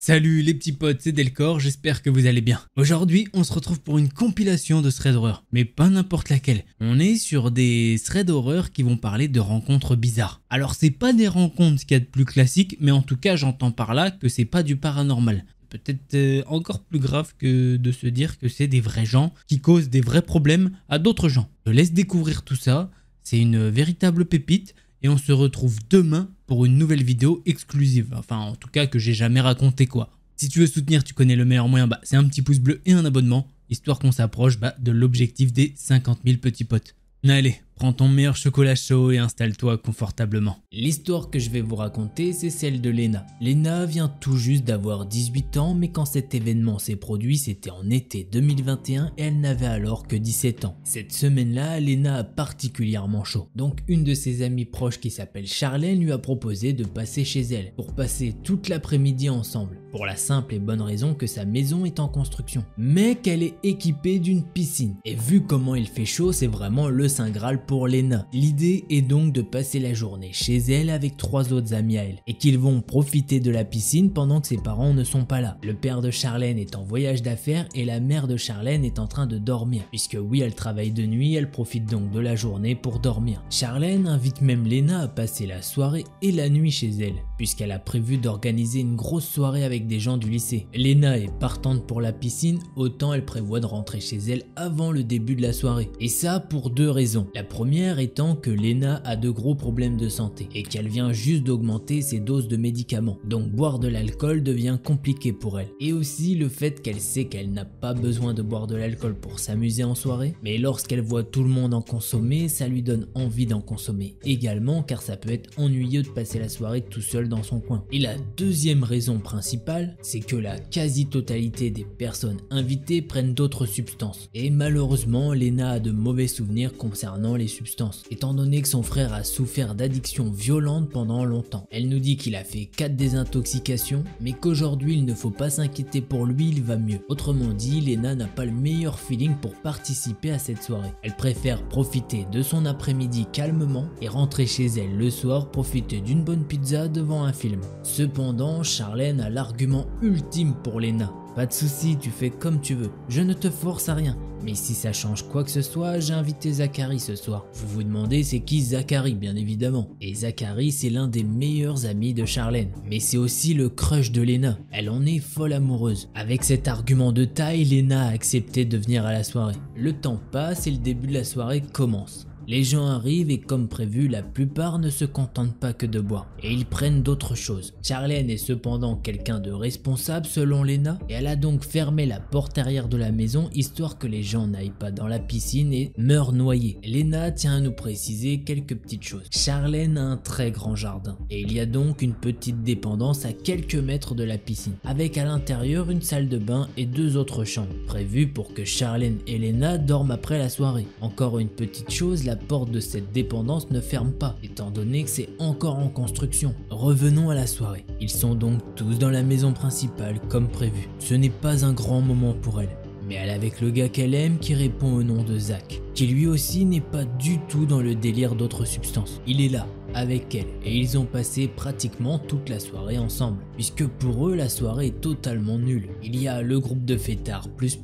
Salut les petits potes, c'est Delcor, j'espère que vous allez bien. Aujourd'hui, on se retrouve pour une compilation de threads horreur, mais pas n'importe laquelle. On est sur des threads horreur qui vont parler de rencontres bizarres. Alors c'est pas des rencontres qu'il y a de plus classiques, mais en tout cas j'entends par là que c'est pas du paranormal. Peut-être encore plus grave que de se dire que c'est des vrais gens qui causent des vrais problèmes à d'autres gens. Je laisse découvrir tout ça, c'est une véritable pépite. Et on se retrouve demain pour une nouvelle vidéo exclusive. Enfin, en tout cas, que j'ai jamais raconté quoi. Si tu veux soutenir, tu connais le meilleur moyen, c'est un petit pouce bleu et un abonnement, histoire qu'on s'approche de l'objectif des 50 000 petits potes. Allez, prends ton meilleur chocolat chaud et installe-toi confortablement. L'histoire que je vais vous raconter, c'est celle de Lena. Lena vient tout juste d'avoir 18 ans, mais quand cet événement s'est produit, c'était en été 2021 et elle n'avait alors que 17 ans. Cette semaine-là, Lena a particulièrement chaud. Donc une de ses amies proches qui s'appelle Charlène lui a proposé de passer chez elle pour passer toute l'après-midi ensemble. Pour la simple et bonne raison que sa maison est en construction, mais qu'elle est équipée d'une piscine. Et vu comment il fait chaud, c'est vraiment le Saint Graal pour Lena. L'idée est donc de passer la journée chez elle avec 3 autres amis à elle, et qu'ils vont profiter de la piscine pendant que ses parents ne sont pas là. Le père de Charlène est en voyage d'affaires et la mère de Charlène est en train de dormir, puisque oui, elle travaille de nuit, elle profite donc de la journée pour dormir. Charlène invite même Lena à passer la soirée et la nuit chez elle, puisqu'elle a prévu d'organiser une grosse soirée avec des gens du lycée. Lena est partante pour la piscine, autant elle prévoit de rentrer chez elle avant le début de la soirée. Et ça pour 2 raisons. La première étant que Lena a de gros problèmes de santé et qu'elle vient juste d'augmenter ses doses de médicaments. Donc boire de l'alcool devient compliqué pour elle. Et aussi le fait qu'elle sait qu'elle n'a pas besoin de boire de l'alcool pour s'amuser en soirée, mais lorsqu'elle voit tout le monde en consommer, ça lui donne envie d'en consommer également, car ça peut être ennuyeux de passer la soirée tout seul dans son coin. Et la deuxième raison principale, c'est que la quasi-totalité des personnes invitées prennent d'autres substances. Et malheureusement, Lena a de mauvais souvenirs concernant les substances, étant donné que son frère a souffert d'addictions violentes pendant longtemps. Elle nous dit qu'il a fait 4 désintoxications, mais qu'aujourd'hui il ne faut pas s'inquiéter pour lui, il va mieux. Autrement dit, Lena n'a pas le meilleur feeling pour participer à cette soirée. Elle préfère profiter de son après-midi calmement et rentrer chez elle le soir, profiter d'une bonne pizza devant un film. Cependant, Charlène a l'argument ultime pour Lena. Pas de soucis, tu fais comme tu veux, je ne te force à rien. Mais si ça change quoi que ce soit, j'ai invité Zachary ce soir. Vous vous demandez c'est qui Zachary, bien évidemment. Et Zachary, c'est l'un des meilleurs amis de Charlène. Mais c'est aussi le crush de Lena. Elle en est folle amoureuse. Avec cet argument de taille, Lena a accepté de venir à la soirée. Le temps passe et le début de la soirée commence. Les gens arrivent et comme prévu, la plupart ne se contentent pas que de boire et ils prennent d'autres choses. Charlène est cependant quelqu'un de responsable selon Lena et elle a donc fermé la porte arrière de la maison histoire que les gens n'aillent pas dans la piscine et meurent noyés. Lena tient à nous préciser quelques petites choses. Charlène a un très grand jardin et il y a donc une petite dépendance à quelques mètres de la piscine avec à l'intérieur une salle de bain et 2 autres chambres prévues pour que Charlène et Lena dorment après la soirée. Encore une petite chose, la porte de cette dépendance ne ferme pas, étant donné que c'est encore en construction. Revenons à la soirée. Ils sont donc tous dans la maison principale comme prévu. Ce n'est pas un grand moment pour elle, mais elle est avec le gars qu'elle aime qui répond au nom de Zach, qui lui aussi n'est pas du tout dans le délire d'autres substances. Il est là, avec elle, et ils ont passé pratiquement toute la soirée ensemble, puisque pour eux la soirée est totalement nulle. Il y a le groupe de fêtards plus,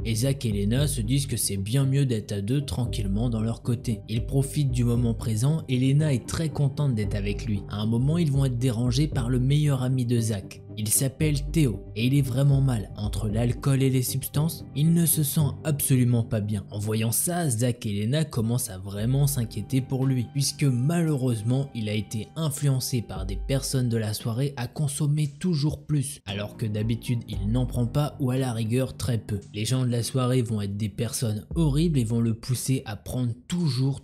et Zach et Lena se disent que c'est bien mieux d'être à 2 tranquillement dans leur côté. Ils profitent du moment présent et Lena est très contente d'être avec lui. À un moment ils vont être dérangés par le meilleur ami de Zach. Il s'appelle Théo et il est vraiment mal. Entre l'alcool et les substances, il ne se sent absolument pas bien. En voyant ça, Zach et Lena commencent à vraiment s'inquiéter pour lui, puisque malheureusement, il a été influencé par des personnes de la soirée à consommer toujours plus, alors que d'habitude, il n'en prend pas ou à la rigueur très peu. Les gens de la soirée vont être des personnes horribles et vont le pousser à prendre toujours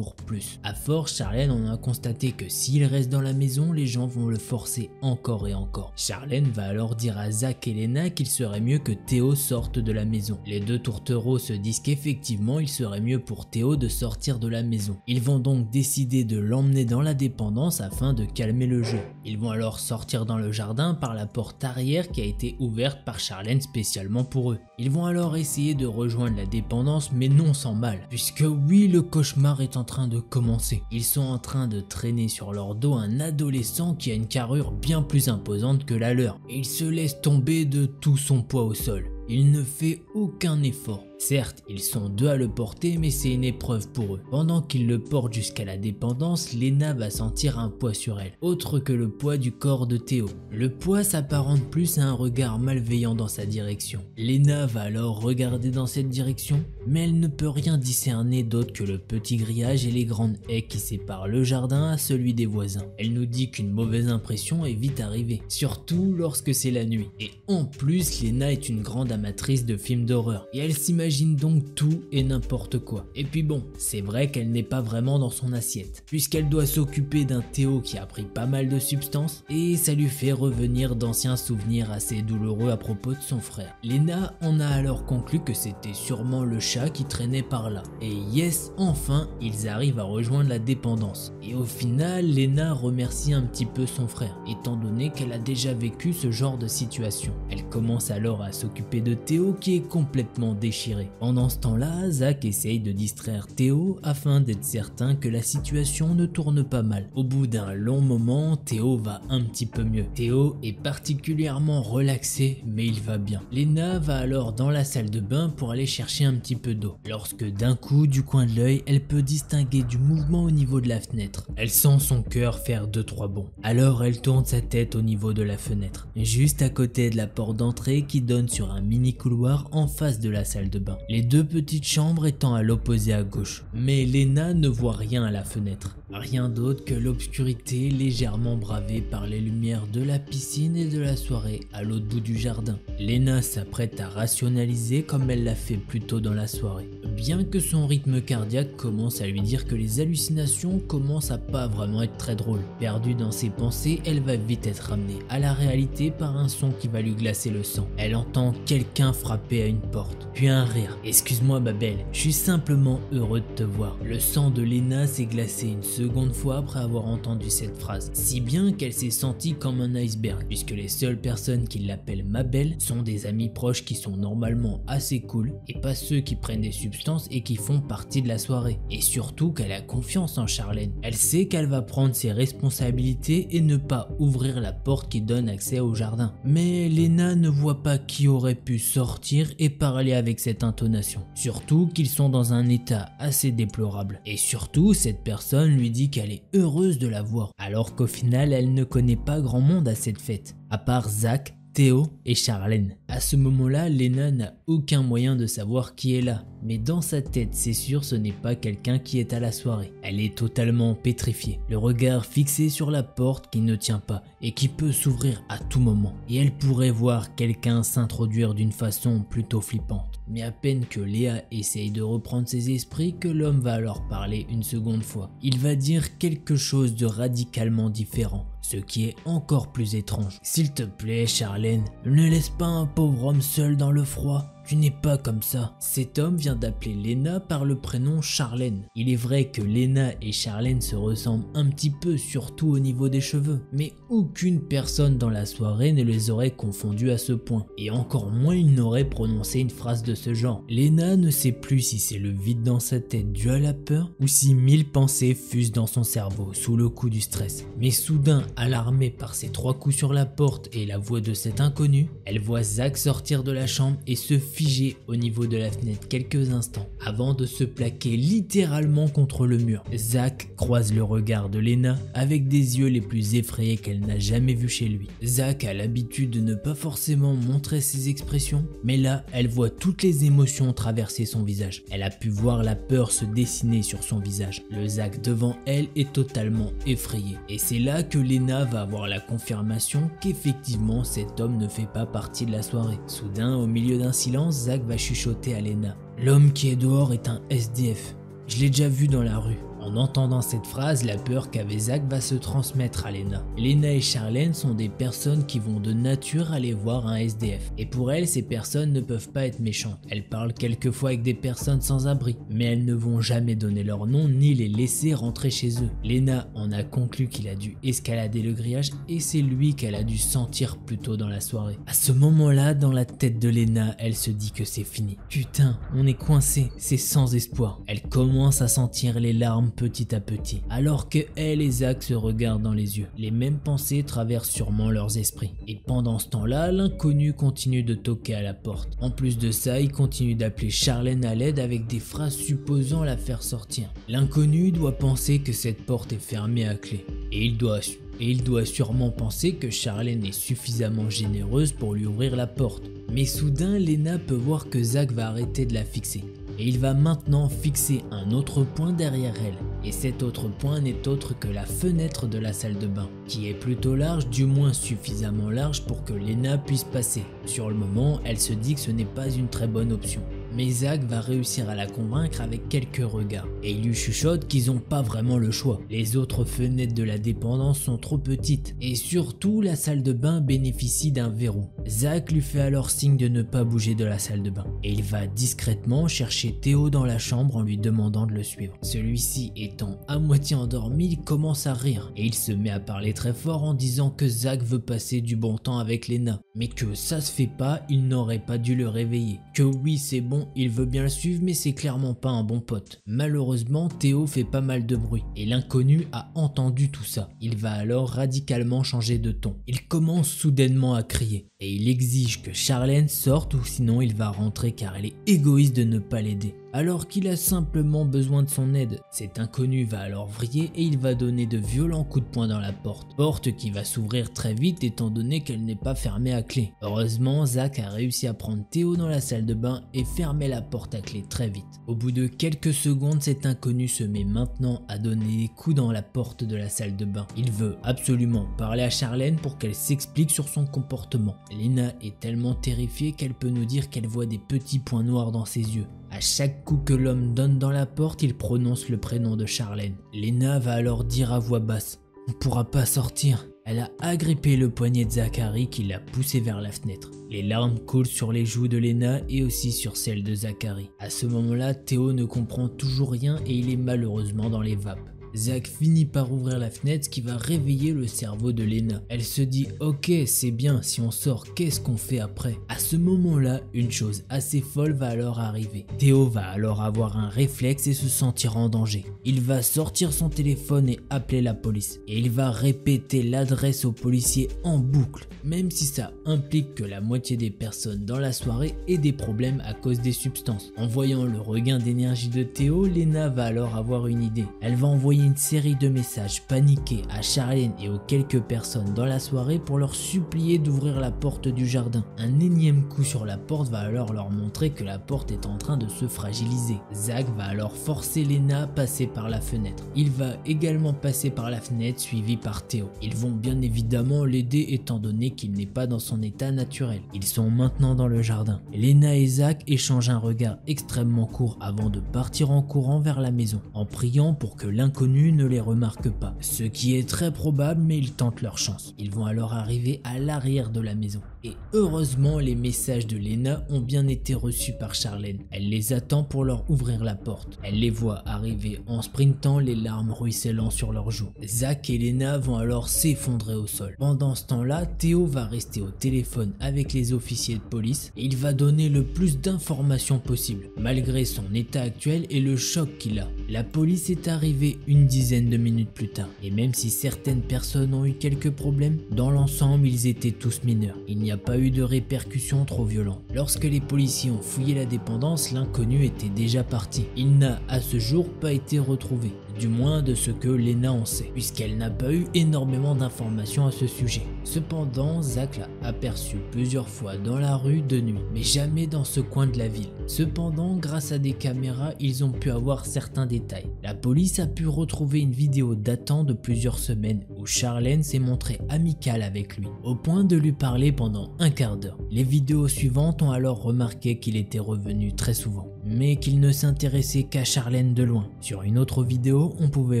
plus. À force, Charlène en a constaté que s'il reste dans la maison, les gens vont le forcer encore et encore. Charlène va alors dire à Zach et Lena qu'il serait mieux que Théo sorte de la maison. Les 2 tourtereaux se disent qu'effectivement il serait mieux pour Théo de sortir de la maison. Ils vont donc décider de l'emmener dans la dépendance afin de calmer le jeu. Ils vont alors sortir dans le jardin par la porte arrière qui a été ouverte par Charlène spécialement pour eux. Ils vont alors essayer de rejoindre la dépendance, mais non sans mal, puisque oui, le cauchemar est en train de commencer. Ils sont en train de traîner sur leur dos un adolescent qui a une carrure bien plus imposante que la à l'heure et il se laisse tomber de tout son poids au sol. Il ne fait aucun effort. Certes, ils sont deux à le porter, mais c'est une épreuve pour eux. Pendant qu'ils le portent jusqu'à la dépendance, Lena va sentir un poids sur elle, autre que le poids du corps de Théo. Le poids s'apparente plus à un regard malveillant dans sa direction. Lena va alors regarder dans cette direction, mais elle ne peut rien discerner d'autre que le petit grillage et les grandes haies qui séparent le jardin à celui des voisins. Elle nous dit qu'une mauvaise impression est vite arrivée, surtout lorsque c'est la nuit. Et en plus, Lena est une grande amatrice de films d'horreur, et elle s'imagine donc tout et n'importe quoi. Et puis bon, c'est vrai qu'elle n'est pas vraiment dans son assiette, puisqu'elle doit s'occuper d'un Théo qui a pris pas mal de substances, et ça lui fait revenir d'anciens souvenirs assez douloureux à propos de son frère. Lena en a alors conclu que c'était sûrement le chat qui traînait par là. Et yes, enfin, ils arrivent à rejoindre la dépendance. Et au final, Lena remercie un petit peu son frère, étant donné qu'elle a déjà vécu ce genre de situation. Elle commence alors à s'occuper de Théo qui est complètement déchiré. Pendant ce temps-là, Zach essaye de distraire Théo afin d'être certain que la situation ne tourne pas mal. Au bout d'un long moment, Théo va un petit peu mieux. Théo est particulièrement relaxé, mais il va bien. Lena va alors dans la salle de bain pour aller chercher un petit peu d'eau. Lorsque d'un coup, du coin de l'œil, elle peut distinguer du mouvement au niveau de la fenêtre. Elle sent son cœur faire 2-3 bonds. Alors elle tourne sa tête au niveau de la fenêtre, juste à côté de la porte d'entrée qui donne sur un mini couloir en face de la salle de bain. Les deux petites chambres étant à l'opposé à gauche. Mais Lena ne voit rien à la fenêtre. Rien d'autre que l'obscurité légèrement bravée par les lumières de la piscine et de la soirée à l'autre bout du jardin. Lena s'apprête à rationaliser comme elle l'a fait plus tôt dans la soirée. Bien que son rythme cardiaque commence à lui dire que les hallucinations commencent à pas vraiment être très drôles. Perdue dans ses pensées, elle va vite être ramenée à la réalité par un son qui va lui glacer le sang. Elle entend quelqu'un frapper à une porte, puis un rire. « Excuse-moi ma belle, je suis simplement heureux de te voir. » Le sang de Lena s'est glacé une seconde fois après avoir entendu cette phrase, si bien qu'elle s'est sentie comme un iceberg, puisque les seules personnes qui l'appellent ma belle sont des amis proches qui sont normalement assez cool, et pas ceux qui prennent des substances et qui font partie de la soirée. Et surtout qu'elle a confiance en Charlène. Elle sait qu'elle va prendre ses responsabilités et ne pas ouvrir la porte qui donne accès au jardin. Mais Lena ne voit pas qui aurait pu sortir et parler avec cette intonation. Surtout qu'ils sont dans un état assez déplorable. Et surtout, cette personne lui dit qu'elle est heureuse de la voir, alors qu'au final, elle ne connaît pas grand monde à cette fête, à part Zach, Théo et Charlène. À ce moment-là, Lena n'a aucun moyen de savoir qui est là, mais dans sa tête, c'est sûr, ce n'est pas quelqu'un qui est à la soirée. Elle est totalement pétrifiée, le regard fixé sur la porte qui ne tient pas et qui peut s'ouvrir à tout moment. Et elle pourrait voir quelqu'un s'introduire d'une façon plutôt flippante. Mais à peine que Léa essaye de reprendre ses esprits que l'homme va alors parler une seconde fois. Il va dire quelque chose de radicalement différent, ce qui est encore plus étrange. « S'il te plaît, Charlène, ne laisse pas un pauvre homme seul dans le froid. Tu n'es pas comme ça. » Cet homme vient d'appeler Lena par le prénom Charlène. Il est vrai que Lena et Charlène se ressemblent un petit peu, surtout au niveau des cheveux. Mais aucune personne dans la soirée ne les aurait confondus à ce point. Et encore moins il n'aurait prononcé une phrase de ce genre. Lena ne sait plus si c'est le vide dans sa tête dû à la peur ou si 1000 pensées fusent dans son cerveau sous le coup du stress. Mais soudain, alarmée par ces 3 coups sur la porte et la voix de cet inconnu, elle voit Zach sortir de la chambre et se figé au niveau de la fenêtre quelques instants avant de se plaquer littéralement contre le mur. Zach croise le regard de Lena avec des yeux les plus effrayés qu'elle n'a jamais vus chez lui. Zach a l'habitude de ne pas forcément montrer ses expressions, mais là elle voit toutes les émotions traverser son visage. Elle a pu voir la peur se dessiner sur son visage. Le Zach devant elle est totalement effrayé et c'est là que Lena va avoir la confirmation qu'effectivement cet homme ne fait pas partie de la soirée. Soudain, au milieu d'un silence, Zach va chuchoter à Lena. « L'homme qui est dehors est un SDF. Je l'ai déjà vu dans la rue. » En entendant cette phrase, la peur qu'avait Zach va se transmettre à Lena. Lena et Charlène sont des personnes qui vont de nature aller voir un SDF. Et pour elles, ces personnes ne peuvent pas être méchantes. Elles parlent quelquefois avec des personnes sans abri, mais elles ne vont jamais donner leur nom ni les laisser rentrer chez eux. Lena en a conclu qu'il a dû escalader le grillage et c'est lui qu'elle a dû sentir plus tôt dans la soirée. À ce moment-là, dans la tête de Lena, elle se dit que c'est fini. Putain, on est coincé, c'est sans espoir. Elle commence à sentir les larmes petit à petit, alors que elle et Zach se regardent dans les yeux. Les mêmes pensées traversent sûrement leurs esprits. Et pendant ce temps-là, l'inconnu continue de toquer à la porte. En plus de ça, il continue d'appeler Charlène à l'aide avec des phrases supposant la faire sortir. L'inconnu doit penser que cette porte est fermée à clé. Et il doit sûrement penser que Charlène est suffisamment généreuse pour lui ouvrir la porte. Mais soudain, Lena peut voir que Zach va arrêter de la fixer. Et il va maintenant fixer un autre point derrière elle. Et cet autre point n'est autre que la fenêtre de la salle de bain, qui est plutôt large, du moins suffisamment large pour que Lena puisse passer. Sur le moment, elle se dit que ce n'est pas une très bonne option. Mais Zach va réussir à la convaincre avec quelques regards. Et il lui chuchote qu'ils n'ont pas vraiment le choix. Les autres fenêtres de la dépendance sont trop petites. Et surtout, la salle de bain bénéficie d'un verrou. Zach lui fait alors signe de ne pas bouger de la salle de bain. Et il va discrètement chercher Théo dans la chambre en lui demandant de le suivre. Celui-ci étant à moitié endormi, il commence à rire. Et il se met à parler très fort en disant que Zach veut passer du bon temps avec Lena. Mais que ça se fait pas, il n'aurait pas dû le réveiller. Que oui, c'est bon, il veut bien le suivre, mais c'est clairement pas un bon pote. Malheureusement, Théo fait pas mal de bruit et l'inconnu a entendu tout ça. Il va alors radicalement changer de ton. Il commence soudainement à crier et il exige que Charlène sorte ou sinon il va rentrer car elle est égoïste de ne pas l'aider. Alors qu'il a simplement besoin de son aide. Cet inconnu va alors vriller et il va donner de violents coups de poing dans la porte. Porte qui va s'ouvrir très vite étant donné qu'elle n'est pas fermée à clé. Heureusement, Zach a réussi à prendre Théo dans la salle de bain et fermer la porte à clé très vite. Au bout de quelques secondes, cet inconnu se met maintenant à donner des coups dans la porte de la salle de bain. Il veut absolument parler à Charlène pour qu'elle s'explique sur son comportement. Lena est tellement terrifiée qu'elle peut nous dire qu'elle voit des petits points noirs dans ses yeux. À chaque coup que l'homme donne dans la porte, il prononce le prénom de Charlène. Lena va alors dire à voix basse « On pourra pas sortir ». Elle a agrippé le poignet de Zachary qui l'a poussé vers la fenêtre. Les larmes coulent sur les joues de Lena et aussi sur celles de Zachary. À ce moment-là, Théo ne comprend toujours rien et il est malheureusement dans les vapes. Zach finit par ouvrir la fenêtre, ce qui va réveiller le cerveau de Lena. Elle se dit « Ok, c'est bien, si on sort, qu'est-ce qu'on fait après ?» À ce moment-là, une chose assez folle va alors arriver. Théo va alors avoir un réflexe et se sentir en danger. Il va sortir son téléphone et appeler la police. Et il va répéter l'adresse aux policiers en boucle, même si ça implique que la moitié des personnes dans la soirée aient des problèmes à cause des substances. En voyant le regain d'énergie de Théo, Lena va alors avoir une idée. Elle va envoyer une série de messages paniqués à Charlène et aux quelques personnes dans la soirée pour leur supplier d'ouvrir la porte du jardin. Un énième coup sur la porte va alors leur montrer que la porte est en train de se fragiliser. Zach va alors forcer Lena à passer par la fenêtre. Il va également passer par la fenêtre suivi par Théo. Ils vont bien évidemment l'aider étant donné qu'il n'est pas dans son état naturel. Ils sont maintenant dans le jardin. Lena et Zach échangent un regard extrêmement court avant de partir en courant vers la maison, en priant pour que l'inconnu ne les remarque pas, ce qui est très probable, mais ils tentent leur chance. Ils vont alors arriver à l'arrière de la maison. Et heureusement, les messages de Lena ont bien été reçus par Charlène. Elle les attend pour leur ouvrir la porte. Elle les voit arriver en sprintant, les larmes ruisselant sur leurs joues. Zach et Lena vont alors s'effondrer au sol. Pendant ce temps-là, Théo va rester au téléphone avec les officiers de police et il va donner le plus d'informations possible, malgré son état actuel et le choc qu'il a. La police est arrivée une dizaine de minutes plus tard, et même si certaines personnes ont eu quelques problèmes, dans l'ensemble ils étaient tous mineurs. Il n'y a pas eu de répercussions trop violentes. Lorsque les policiers ont fouillé la dépendance, l'inconnu était déjà parti. Il n'a à ce jour pas été retrouvé, du moins de ce que Lena en sait, puisqu'elle n'a pas eu énormément d'informations à ce sujet. Cependant, Zach l'a aperçu plusieurs fois dans la rue de nuit, mais jamais dans ce coin de la ville. Cependant, grâce à des caméras, ils ont pu avoir certains détails. La police a pu retrouver une vidéo datant de plusieurs semaines où Charlène s'est montrée amicale avec lui, au point de lui parler pendant un quart d'heure. Les vidéos suivantes ont alors remarqué qu'il était revenu très souvent, mais qu'il ne s'intéressait qu'à Charlène de loin. Sur une autre vidéo, on pouvait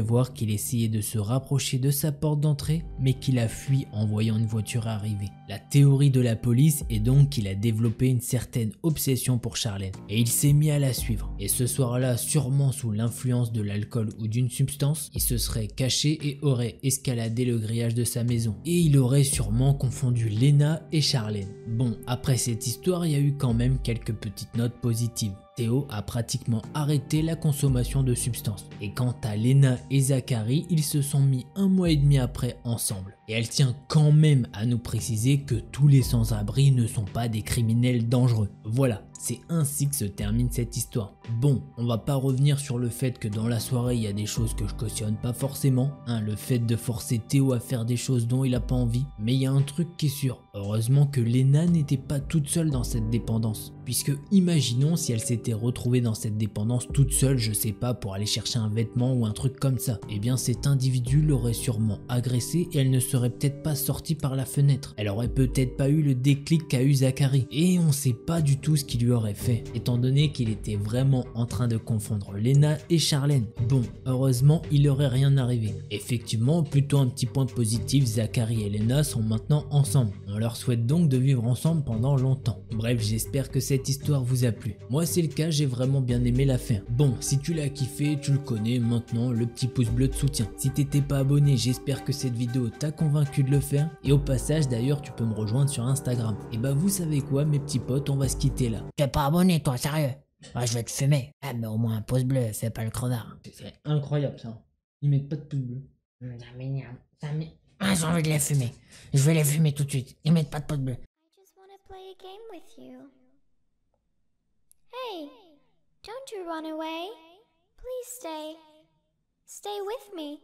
voir qu'il essayait de se rapprocher de sa porte d'entrée, mais qu'il a fui en voyant une voiture arriver. La théorie de la police est donc qu'il a développé une certaine obsession pour Charlène et il s'est mis à la suivre. Et ce soir-là, sûrement sous l'influence de l'alcool ou d'une substance, il se serait caché et aurait escaladé le grillage de sa maison. Et il aurait sûrement confondu Lena et Charlène. Bon, après cette histoire, il y a eu quand même quelques petites notes positives. Théo a pratiquement arrêté la consommation de substances. Et quant à Lena et Zachary, ils se sont mis 1 mois et demi après ensemble. Et elle tient quand même à nous préciser que tous les sans-abri ne sont pas des criminels dangereux. Voilà, c'est ainsi que se termine cette histoire. Bon, on va pas revenir sur le fait que dans la soirée il y a des choses que je cautionne pas forcément, le fait de forcer Théo à faire des choses dont il a pas envie, mais il y a un truc qui est sûr, heureusement que Lena n'était pas toute seule dans cette dépendance, puisque imaginons si elle s'était retrouvée dans cette dépendance toute seule, je sais pas, pour aller chercher un vêtement ou un truc comme ça, eh bien cet individu l'aurait sûrement agressée et elle ne serait peut-être pas sortie par la fenêtre, elle aurait peut-être pas eu le déclic qu'a eu Zachary, et on sait pas du tout ce qu'il lui aurait fait, étant donné qu'il était vraiment en train de confondre Lena et Charlène. Bon, heureusement, il n'aurait rien arrivé. Effectivement, plutôt un petit point positif, Zachary et Lena sont maintenant ensemble. On leur souhaite donc de vivre ensemble pendant longtemps. Bref, j'espère que cette histoire vous a plu. Moi, c'est le cas, j'ai vraiment bien aimé l'affaire. Bon, si tu l'as kiffé, tu le connais maintenant, le petit pouce bleu de soutien. Si t'étais pas abonné, j'espère que cette vidéo t'a convaincu de le faire. Et au passage, d'ailleurs, tu peux me rejoindre sur Instagram. Et bah, vous savez quoi, mes petits potes, on va se quitter là. T'es pas abonné, toi, sérieux? Ouais, je vais te fumer. Ah, mais au moins un pouce bleu, c'est pas le crevard. C'est incroyable ça. Ils mettent pas de pouce bleu. Ah, j'ai envie de les fumer. Je vais les fumer tout de suite. Ils mettent pas de pouce bleu. I just want to play a game with you. Hey, don't you run away. Please stay. Stay with me.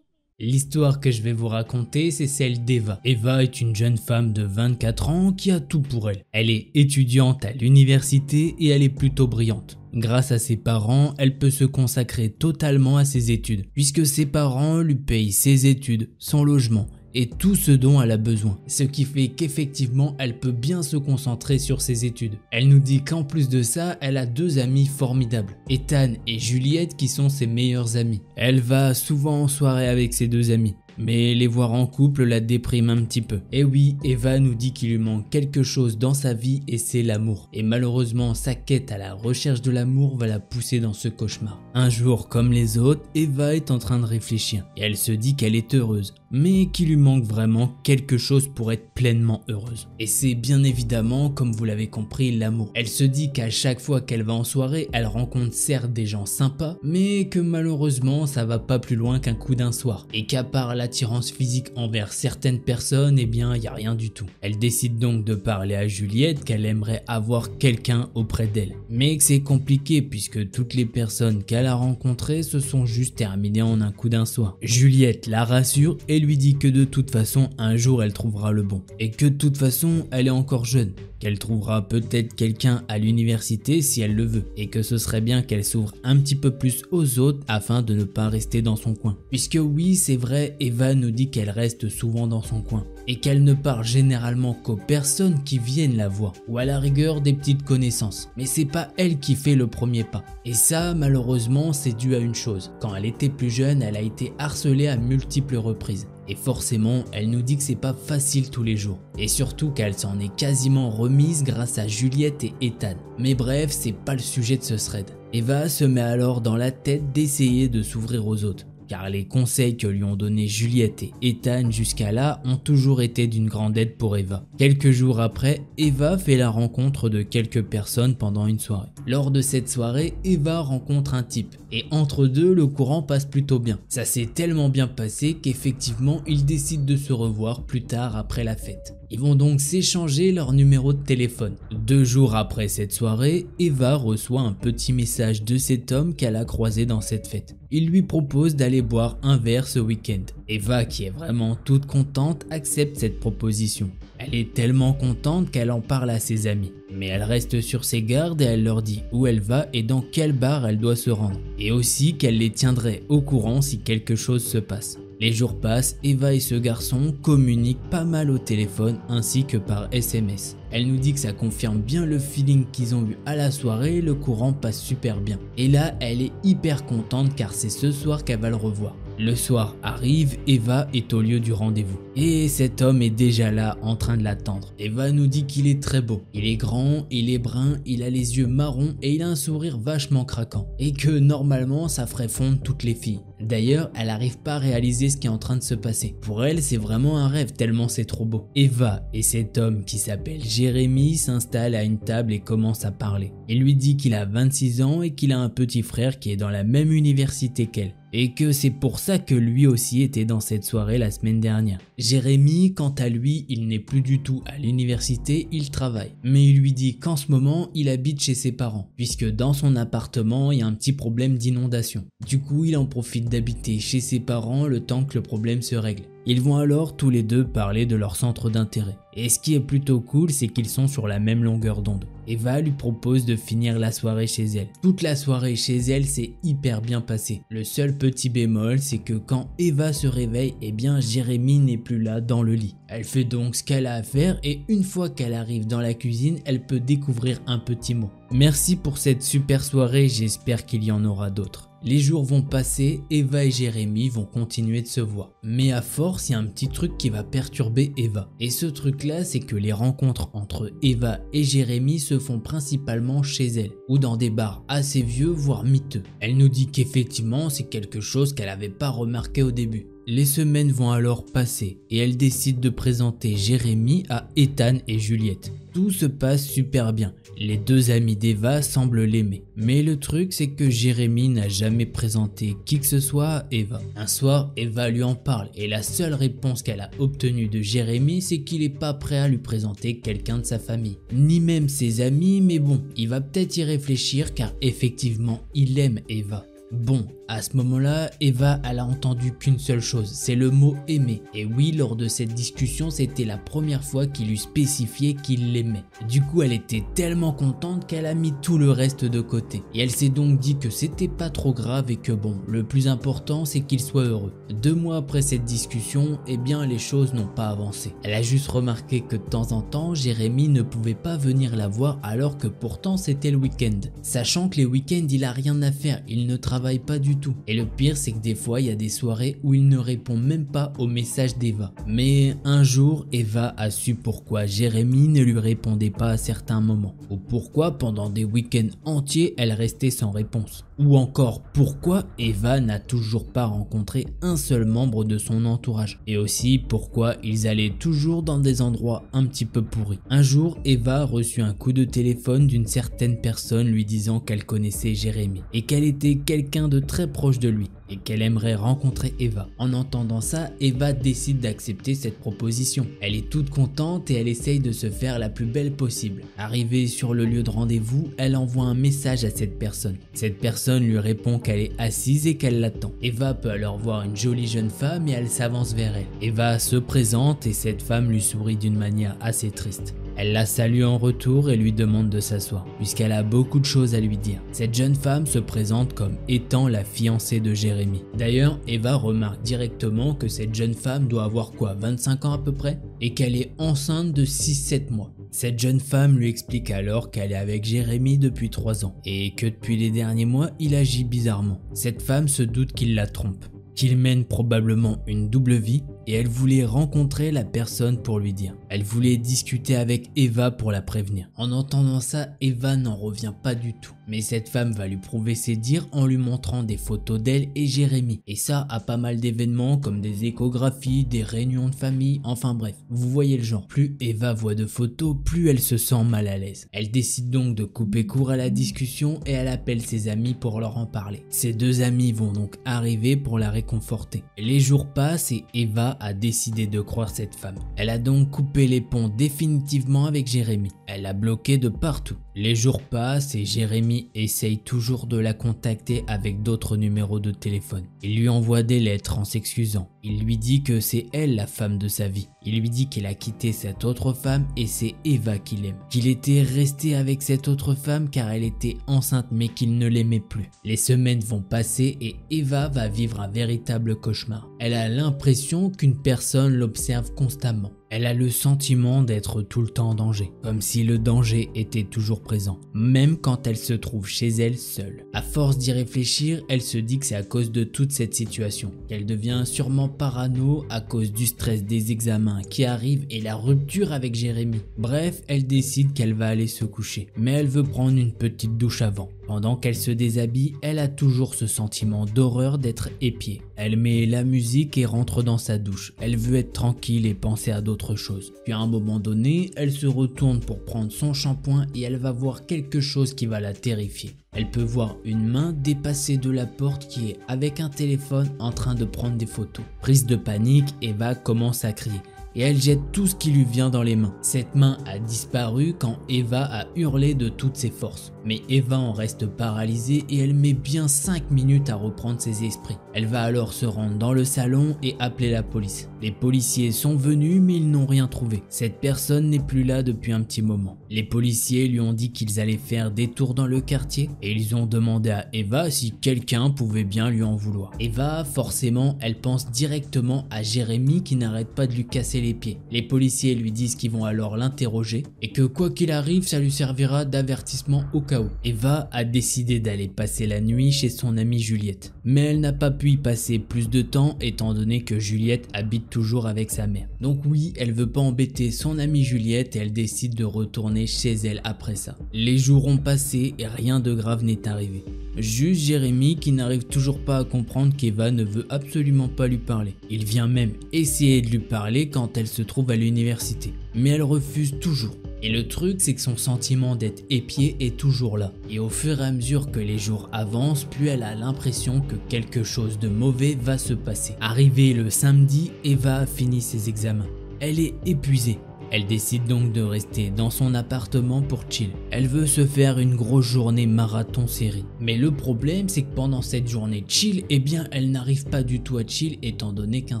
L'histoire que je vais vous raconter, c'est celle d'Eva. Eva est une jeune femme de 24 ans qui a tout pour elle. Elle est étudiante à l'université et elle est plutôt brillante. Grâce à ses parents, elle peut se consacrer totalement à ses études, puisque ses parents lui payent ses études, son logement et tout ce dont elle a besoin. Ce qui fait qu'effectivement, elle peut bien se concentrer sur ses études. Elle nous dit qu'en plus de ça, elle a 2 amis formidables, Ethan et Juliette, qui sont ses meilleurs amis. Elle va souvent en soirée avec ses 2 amis. Mais les voir en couple la déprime un petit peu. Et oui, Eva nous dit qu'il lui manque quelque chose dans sa vie et c'est l'amour. Et malheureusement, sa quête à la recherche de l'amour va la pousser dans ce cauchemar. Un jour, comme les autres, Eva est en train de réfléchir. Et elle se dit qu'elle est heureuse, mais qu'il lui manque vraiment quelque chose pour être pleinement heureuse. Et c'est bien évidemment, comme vous l'avez compris, l'amour. Elle se dit qu'à chaque fois qu'elle va en soirée, elle rencontre certes des gens sympas, mais que malheureusement, ça va pas plus loin qu'un coup d'un soir. Et qu'à part l'attirance physique envers certaines personnes, eh bien, il n'y a rien du tout. Elle décide donc de parler à Juliette qu'elle aimerait avoir quelqu'un auprès d'elle. Mais que c'est compliqué puisque toutes les personnes qu'elle a rencontrées se sont juste terminées en un coup d'un soir. Juliette la rassure et lui dit que de toute façon, un jour elle trouvera le bon. Et que de toute façon, elle est encore jeune. Qu'elle trouvera peut-être quelqu'un à l'université si elle le veut. Et que ce serait bien qu'elle s'ouvre un petit peu plus aux autres afin de ne pas rester dans son coin. Puisque oui, c'est vrai, Eva nous dit qu'elle reste souvent dans son coin. Et qu'elle ne parle généralement qu'aux personnes qui viennent la voir. Ou à la rigueur des petites connaissances. Mais c'est pas elle qui fait le premier pas. Et ça, malheureusement, c'est dû à une chose. Quand elle était plus jeune, elle a été harcelée à multiples reprises. Et forcément, elle nous dit que c'est pas facile tous les jours. Et surtout qu'elle s'en est quasiment remise grâce à Juliette et Ethan. Mais bref, c'est pas le sujet de ce thread. Eva se met alors dans la tête d'essayer de s'ouvrir aux autres. Car les conseils que lui ont donnés Juliette et Ethan jusqu'à là ont toujours été d'une grande aide pour Eva. Quelques jours après, Eva fait la rencontre de quelques personnes pendant une soirée. Lors de cette soirée, Eva rencontre un type et entre deux, le courant passe plutôt bien. Ça s'est tellement bien passé qu'effectivement, ils décident de se revoir plus tard après la fête. Ils vont donc s'échanger leur numéro de téléphone. 2 jours après cette soirée, Eva reçoit un petit message de cet homme qu'elle a croisé dans cette fête. Il lui propose d'aller boire un verre ce week-end. Eva, qui est vraiment toute contente, accepte cette proposition. Elle est tellement contente qu'elle en parle à ses amis. Mais elle reste sur ses gardes et elle leur dit où elle va et dans quel bar elle doit se rendre. Et aussi qu'elle les tiendrait au courant si quelque chose se passe. Les jours passent, Eva et ce garçon communiquent pas mal au téléphone ainsi que par SMS. Elle nous dit que ça confirme bien le feeling qu'ils ont eu à la soirée, le courant passe super bien. Et là, elle est hyper contente car c'est ce soir qu'elle va le revoir. Le soir arrive, Eva est au lieu du rendez-vous. Et cet homme est déjà là en train de l'attendre. Eva nous dit qu'il est très beau. Il est grand, il est brun, il a les yeux marrons et il a un sourire vachement craquant. Et que normalement ça ferait fondre toutes les filles. D'ailleurs, elle n'arrive pas à réaliser ce qui est en train de se passer. Pour elle, c'est vraiment un rêve tellement c'est trop beau. Eva et cet homme qui s'appelle Jérémy s'installent à une table et commencent à parler. Il lui dit qu'il a 26 ans et qu'il a un petit frère qui est dans la même université qu'elle. Et que c'est pour ça que lui aussi était dans cette soirée la semaine dernière. Jérémy, quant à lui, il n'est plus du tout à l'université, il travaille. Mais il lui dit qu'en ce moment, il habite chez ses parents, puisque dans son appartement, il y a un petit problème d'inondation. Du coup, il en profite d'habiter chez ses parents le temps que le problème se règle. Ils vont alors tous les deux parler de leur centre d'intérêt. Et ce qui est plutôt cool, c'est qu'ils sont sur la même longueur d'onde. Eva lui propose de finir la soirée chez elle. Toute la soirée chez elle s'est hyper bien passée. Le seul petit bémol, c'est que quand Eva se réveille, eh bien Jérémy n'est plus là dans le lit. Elle fait donc ce qu'elle a à faire et une fois qu'elle arrive dans la cuisine, elle peut découvrir un petit mot. Merci pour cette super soirée, j'espère qu'il y en aura d'autres. Les jours vont passer, Eva et Jérémy vont continuer de se voir. Mais à force, il y a un petit truc qui va perturber Eva. Et ce truc-là, c'est que les rencontres entre Eva et Jérémy se font principalement chez elle, ou dans des bars assez vieux, voire miteux. Elle nous dit qu'effectivement, c'est quelque chose qu'elle n'avait pas remarqué au début. Les semaines vont alors passer et elle décide de présenter Jérémy à Ethan et Juliette. Tout se passe super bien, les deux amis d'Eva semblent l'aimer. Mais le truc c'est que Jérémy n'a jamais présenté qui que ce soit à Eva. Un soir, Eva lui en parle et la seule réponse qu'elle a obtenue de Jérémy c'est qu'il n'est pas prêt à lui présenter quelqu'un de sa famille. Ni même ses amis, mais bon, il va peut-être y réfléchir car effectivement il aime Eva. Bon, à ce moment-là, Eva, elle a entendu qu'une seule chose, c'est le mot aimer. Et oui, lors de cette discussion, c'était la première fois qu'il lui spécifiait qu'il l'aimait. Du coup, elle était tellement contente qu'elle a mis tout le reste de côté. Et elle s'est donc dit que c'était pas trop grave et que bon, le plus important, c'est qu'il soit heureux. 2 mois après cette discussion, eh bien, les choses n'ont pas avancé. Elle a juste remarqué que de temps en temps, Jérémy ne pouvait pas venir la voir alors que pourtant c'était le week-end. Sachant que les week-ends, il a rien à faire, il ne travaille pas du tout. Et le pire, c'est que des fois, il y a des soirées où il ne répond même pas aux messages d'Eva. Mais un jour, Eva a su pourquoi Jérémy ne lui répondait pas à certains moments. Ou pourquoi pendant des week-ends entiers, elle restait sans réponse. Ou encore pourquoi Eva n'a toujours pas rencontré un seul membre de son entourage. Et aussi pourquoi ils allaient toujours dans des endroits un petit peu pourris. Un jour, Eva a reçu un coup de téléphone d'une certaine personne lui disant qu'elle connaissait Jérémy et qu'elle était quelqu'un de très proche de lui et qu'elle aimerait rencontrer Eva. En entendant ça, Eva décide d'accepter cette proposition. Elle est toute contente et elle essaye de se faire la plus belle possible. Arrivée sur le lieu de rendez-vous, elle envoie un message à cette personne. Cette personne lui répond qu'elle est assise et qu'elle l'attend. Eva peut alors voir une jolie jeune femme et elle s'avance vers elle. Eva se présente et cette femme lui sourit d'une manière assez triste. Elle la salue en retour et lui demande de s'asseoir, puisqu'elle a beaucoup de choses à lui dire. Cette jeune femme se présente comme étant la fiancée de Jérémy. D'ailleurs, Eva remarque directement que cette jeune femme doit avoir 25 ans à peu près, et qu'elle est enceinte de 6-7 mois. Cette jeune femme lui explique alors qu'elle est avec Jérémy depuis 3 ans, et que depuis les derniers mois, il agit bizarrement. Cette femme se doute qu'il la trompe, qu'il mène probablement une double vie et elle voulait rencontrer la personne pour lui dire. Elle voulait discuter avec Eva pour la prévenir. En entendant ça, Eva n'en revient pas du tout. Mais cette femme va lui prouver ses dires en lui montrant des photos d'elle et Jérémy. Et ça à pas mal d'événements comme des échographies, des réunions de famille, enfin bref, vous voyez le genre. Plus Eva voit de photos, plus elle se sent mal à l'aise. Elle décide donc de couper court à la discussion et elle appelle ses amis pour leur en parler. Ses 2 amis vont donc arriver pour la réconforter. Les jours passent et Eva a décidé de croire cette femme. Elle a donc coupé les ponts définitivement avec Jérémy. Elle l'a bloqué de partout. Les jours passent et Jérémy essaye toujours de la contacter avec d'autres numéros de téléphone. Il lui envoie des lettres en s'excusant. Il lui dit que c'est elle la femme de sa vie. Il lui dit qu'il a quitté cette autre femme et c'est Eva qu'il aime. Qu'il était resté avec cette autre femme car elle était enceinte mais qu'il ne l'aimait plus. Les semaines vont passer et Eva va vivre un véritable cauchemar. Elle a l'impression qu'une personne l'observe constamment. Elle a le sentiment d'être tout le temps en danger, comme si le danger était toujours présent, même quand elle se trouve chez elle seule. À force d'y réfléchir, elle se dit que c'est à cause de toute cette situation, qu'elle devient sûrement parano à cause du stress des examens qui arrivent et la rupture avec Jérémy. Bref, elle décide qu'elle va aller se coucher, mais elle veut prendre une petite douche avant. Pendant qu'elle se déshabille, elle a toujours ce sentiment d'horreur d'être épiée. Elle met la musique et rentre dans sa douche. Elle veut être tranquille et penser à d'autres choses. Puis à un moment donné, elle se retourne pour prendre son shampoing et elle va voir quelque chose qui va la terrifier. Elle peut voir une main dépasser de la porte qui est avec un téléphone en train de prendre des photos. Prise de panique, Eva commence à crier. Et elle jette tout ce qui lui vient dans les mains. Cette main a disparu quand Eva a hurlé de toutes ses forces. Mais Eva en reste paralysée et elle met bien 5 minutes à reprendre ses esprits. Elle va alors se rendre dans le salon et appeler la police. Les policiers sont venus mais ils n'ont rien trouvé. Cette personne n'est plus là depuis un petit moment. Les policiers lui ont dit qu'ils allaient faire des tours dans le quartier et ils ont demandé à Eva si quelqu'un pouvait bien lui en vouloir. Eva, forcément, elle pense directement à Jérémy qui n'arrête pas de lui casser les pieds. Les policiers lui disent qu'ils vont alors l'interroger et que quoi qu'il arrive, ça lui servira d'avertissement au cas où. Eva a décidé d'aller passer la nuit chez son amie Juliette. Mais elle n'a pas pu y passer plus de temps étant donné que Juliette habite toujours avec sa mère. Donc oui, elle veut pas embêter son amie Juliette et elle décide de retourner chez elle après ça. Les jours ont passé et rien de grave n'est arrivé. Juste Jérémy qui n'arrive toujours pas à comprendre qu'Eva ne veut absolument pas lui parler. Il vient même essayer de lui parler quand elle se trouve à l'université. Mais elle refuse toujours. Et le truc, c'est que son sentiment d'être épiée est toujours là. Et au fur et à mesure que les jours avancent, plus elle a l'impression que quelque chose de mauvais va se passer. Arrivé le samedi, Eva a fini ses examens. Elle est épuisée. Elle décide donc de rester dans son appartement pour chill. Elle veut se faire une grosse journée marathon série. Mais le problème, c'est que pendant cette journée chill, eh bien elle n'arrive pas du tout à chill étant donné qu'un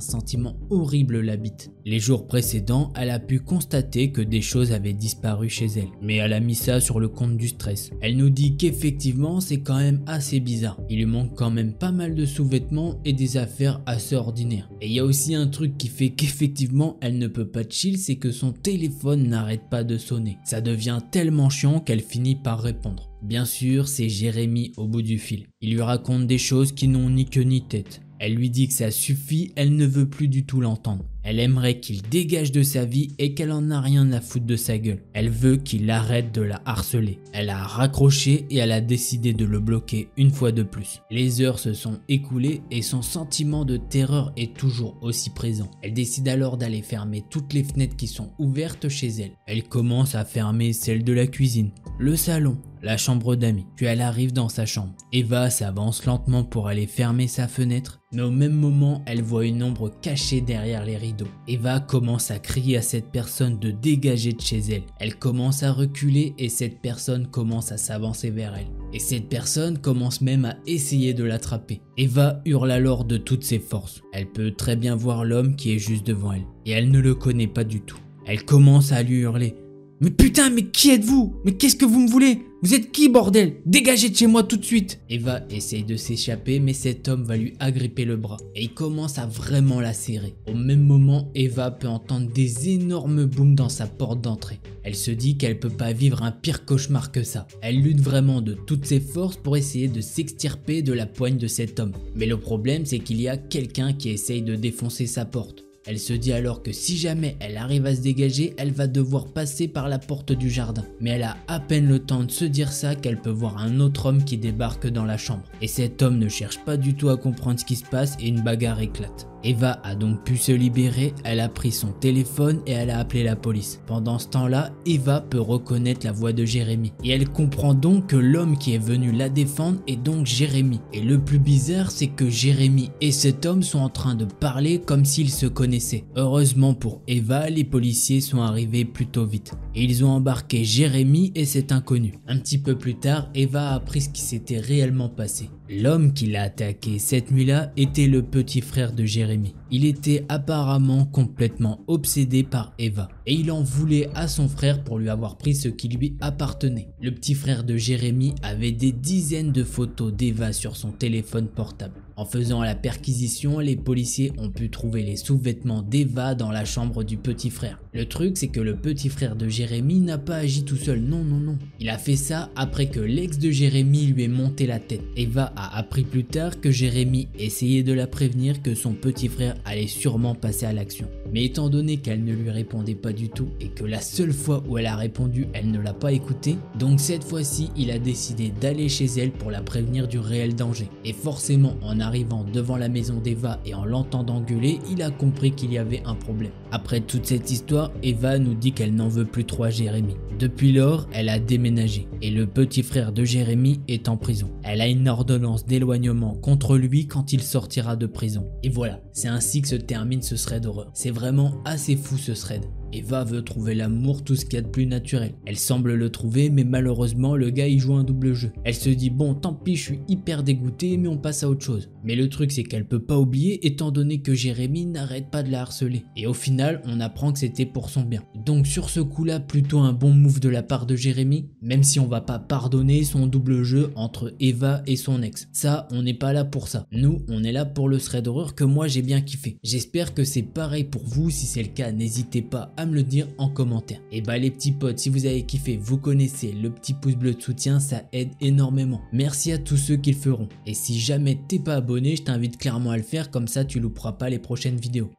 sentiment horrible l'habite. Les jours précédents, elle a pu constater que des choses avaient disparu chez elle. Mais elle a mis ça sur le compte du stress. Elle nous dit qu'effectivement c'est quand même assez bizarre. Il lui manque quand même pas mal de sous-vêtements et des affaires assez ordinaires. Et il y a aussi un truc qui fait qu'effectivement elle ne peut pas chill, c'est que son téléphone n'arrête pas de sonner. Ça devient tellement chiant qu'elle finit par répondre. Bien sûr, c'est Jérémy au bout du fil. Il lui raconte des choses qui n'ont ni queue ni tête. Elle lui dit que ça suffit, elle ne veut plus du tout l'entendre. Elle aimerait qu'il dégage de sa vie et qu'elle en a rien à foutre de sa gueule. Elle veut qu'il arrête de la harceler. Elle a raccroché et elle a décidé de le bloquer une fois de plus. Les heures se sont écoulées et son sentiment de terreur est toujours aussi présent. Elle décide alors d'aller fermer toutes les fenêtres qui sont ouvertes chez elle. Elle commence à fermer celle de la cuisine, le salon, la chambre d'amis. Puis elle arrive dans sa chambre. Eva s'avance lentement pour aller fermer sa fenêtre, mais au même moment, elle voit une ombre cachée derrière les rideaux. Eva commence à crier à cette personne de dégager de chez elle. Elle commence à reculer et cette personne commence à s'avancer vers elle. Et cette personne commence même à essayer de l'attraper. Eva hurle alors de toutes ses forces. Elle peut très bien voir l'homme qui est juste devant elle. Et elle ne le connaît pas du tout. Elle commence à lui hurler. « Mais putain, mais qui êtes-vous? Mais qu'est-ce que vous me voulez? Vous êtes qui, bordel? Dégagez de chez moi tout de suite !» Eva essaye de s'échapper, mais cet homme va lui agripper le bras et il commence à vraiment la serrer. Au même moment, Eva peut entendre des énormes booms dans sa porte d'entrée. Elle se dit qu'elle peut pas vivre un pire cauchemar que ça. Elle lutte vraiment de toutes ses forces pour essayer de s'extirper de la poigne de cet homme. Mais le problème, c'est qu'il y a quelqu'un qui essaye de défoncer sa porte. Elle se dit alors que si jamais elle arrive à se dégager, elle va devoir passer par la porte du jardin. Mais elle a à peine le temps de se dire ça qu'elle peut voir un autre homme qui débarque dans la chambre. Et cet homme ne cherche pas du tout à comprendre ce qui se passe et une bagarre éclate. Eva a donc pu se libérer, elle a pris son téléphone et elle a appelé la police. Pendant ce temps-là, Eva peut reconnaître la voix de Jérémy. Et elle comprend donc que l'homme qui est venu la défendre est donc Jérémy. Et le plus bizarre, c'est que Jérémy et cet homme sont en train de parler comme s'ils se connaissaient. Heureusement pour Eva, les policiers sont arrivés plutôt vite. Et ils ont embarqué Jérémy et cet inconnu. Un petit peu plus tard, Eva a appris ce qui s'était réellement passé. L'homme qui l'a attaqué cette nuit-là était le petit frère de Jérémy. Il était apparemment complètement obsédé par Eva et il en voulait à son frère pour lui avoir pris ce qui lui appartenait. Le petit frère de Jérémy avait des dizaines de photos d'Eva sur son téléphone portable. En faisant la perquisition, les policiers ont pu trouver les sous-vêtements d'Eva dans la chambre du petit frère. Le truc, c'est que le petit frère de Jérémy n'a pas agi tout seul, non. Il a fait ça après que l'ex de Jérémy lui ait monté la tête. Eva a appris plus tard que Jérémy essayait de la prévenir que son petit frère allait sûrement passer à l'action. Mais étant donné qu'elle ne lui répondait pas du tout et que la seule fois où elle a répondu, elle ne l'a pas écouté, donc cette fois-ci, il a décidé d'aller chez elle pour la prévenir du réel danger. Et forcément, en arrivant devant la maison d'Eva et en l'entendant gueuler, il a compris qu'il y avait un problème. Après toute cette histoire, Eva nous dit qu'elle n'en veut plus trop à Jérémy. Depuis lors, elle a déménagé et le petit frère de Jérémy est en prison. Elle a une ordonnance d'éloignement contre lui quand il sortira de prison. Et voilà, c'est ainsi que se termine ce thread horreur. C'est vraiment assez fou ce thread. Eva veut trouver l'amour, tout ce qu'il y a de plus naturel. Elle semble le trouver, mais malheureusement le gars il joue un double jeu. Elle se dit bon tant pis, je suis hyper dégoûtée, mais on passe à autre chose. Mais le truc c'est qu'elle peut pas oublier étant donné que Jérémy n'arrête pas de la harceler. Et au final on apprend que c'était pour son bien. Donc sur ce coup là, plutôt un bon move de la part de Jérémy, même si on va pas pardonner son double jeu entre Eva et son ex. Ça, on n'est pas là pour ça. Nous, on est là pour le thread horreur que moi j'ai bien kiffé. J'espère que c'est pareil pour vous. Si c'est le cas, n'hésitez pas à me le dire en commentaire. Et bah les petits potes, si vous avez kiffé, vous connaissez le petit pouce bleu de soutien, ça aide énormément. Merci à tous ceux qui le feront. Et si jamais t'es pas abonné, je t'invite clairement à le faire, comme ça tu louperas pas les prochaines vidéos.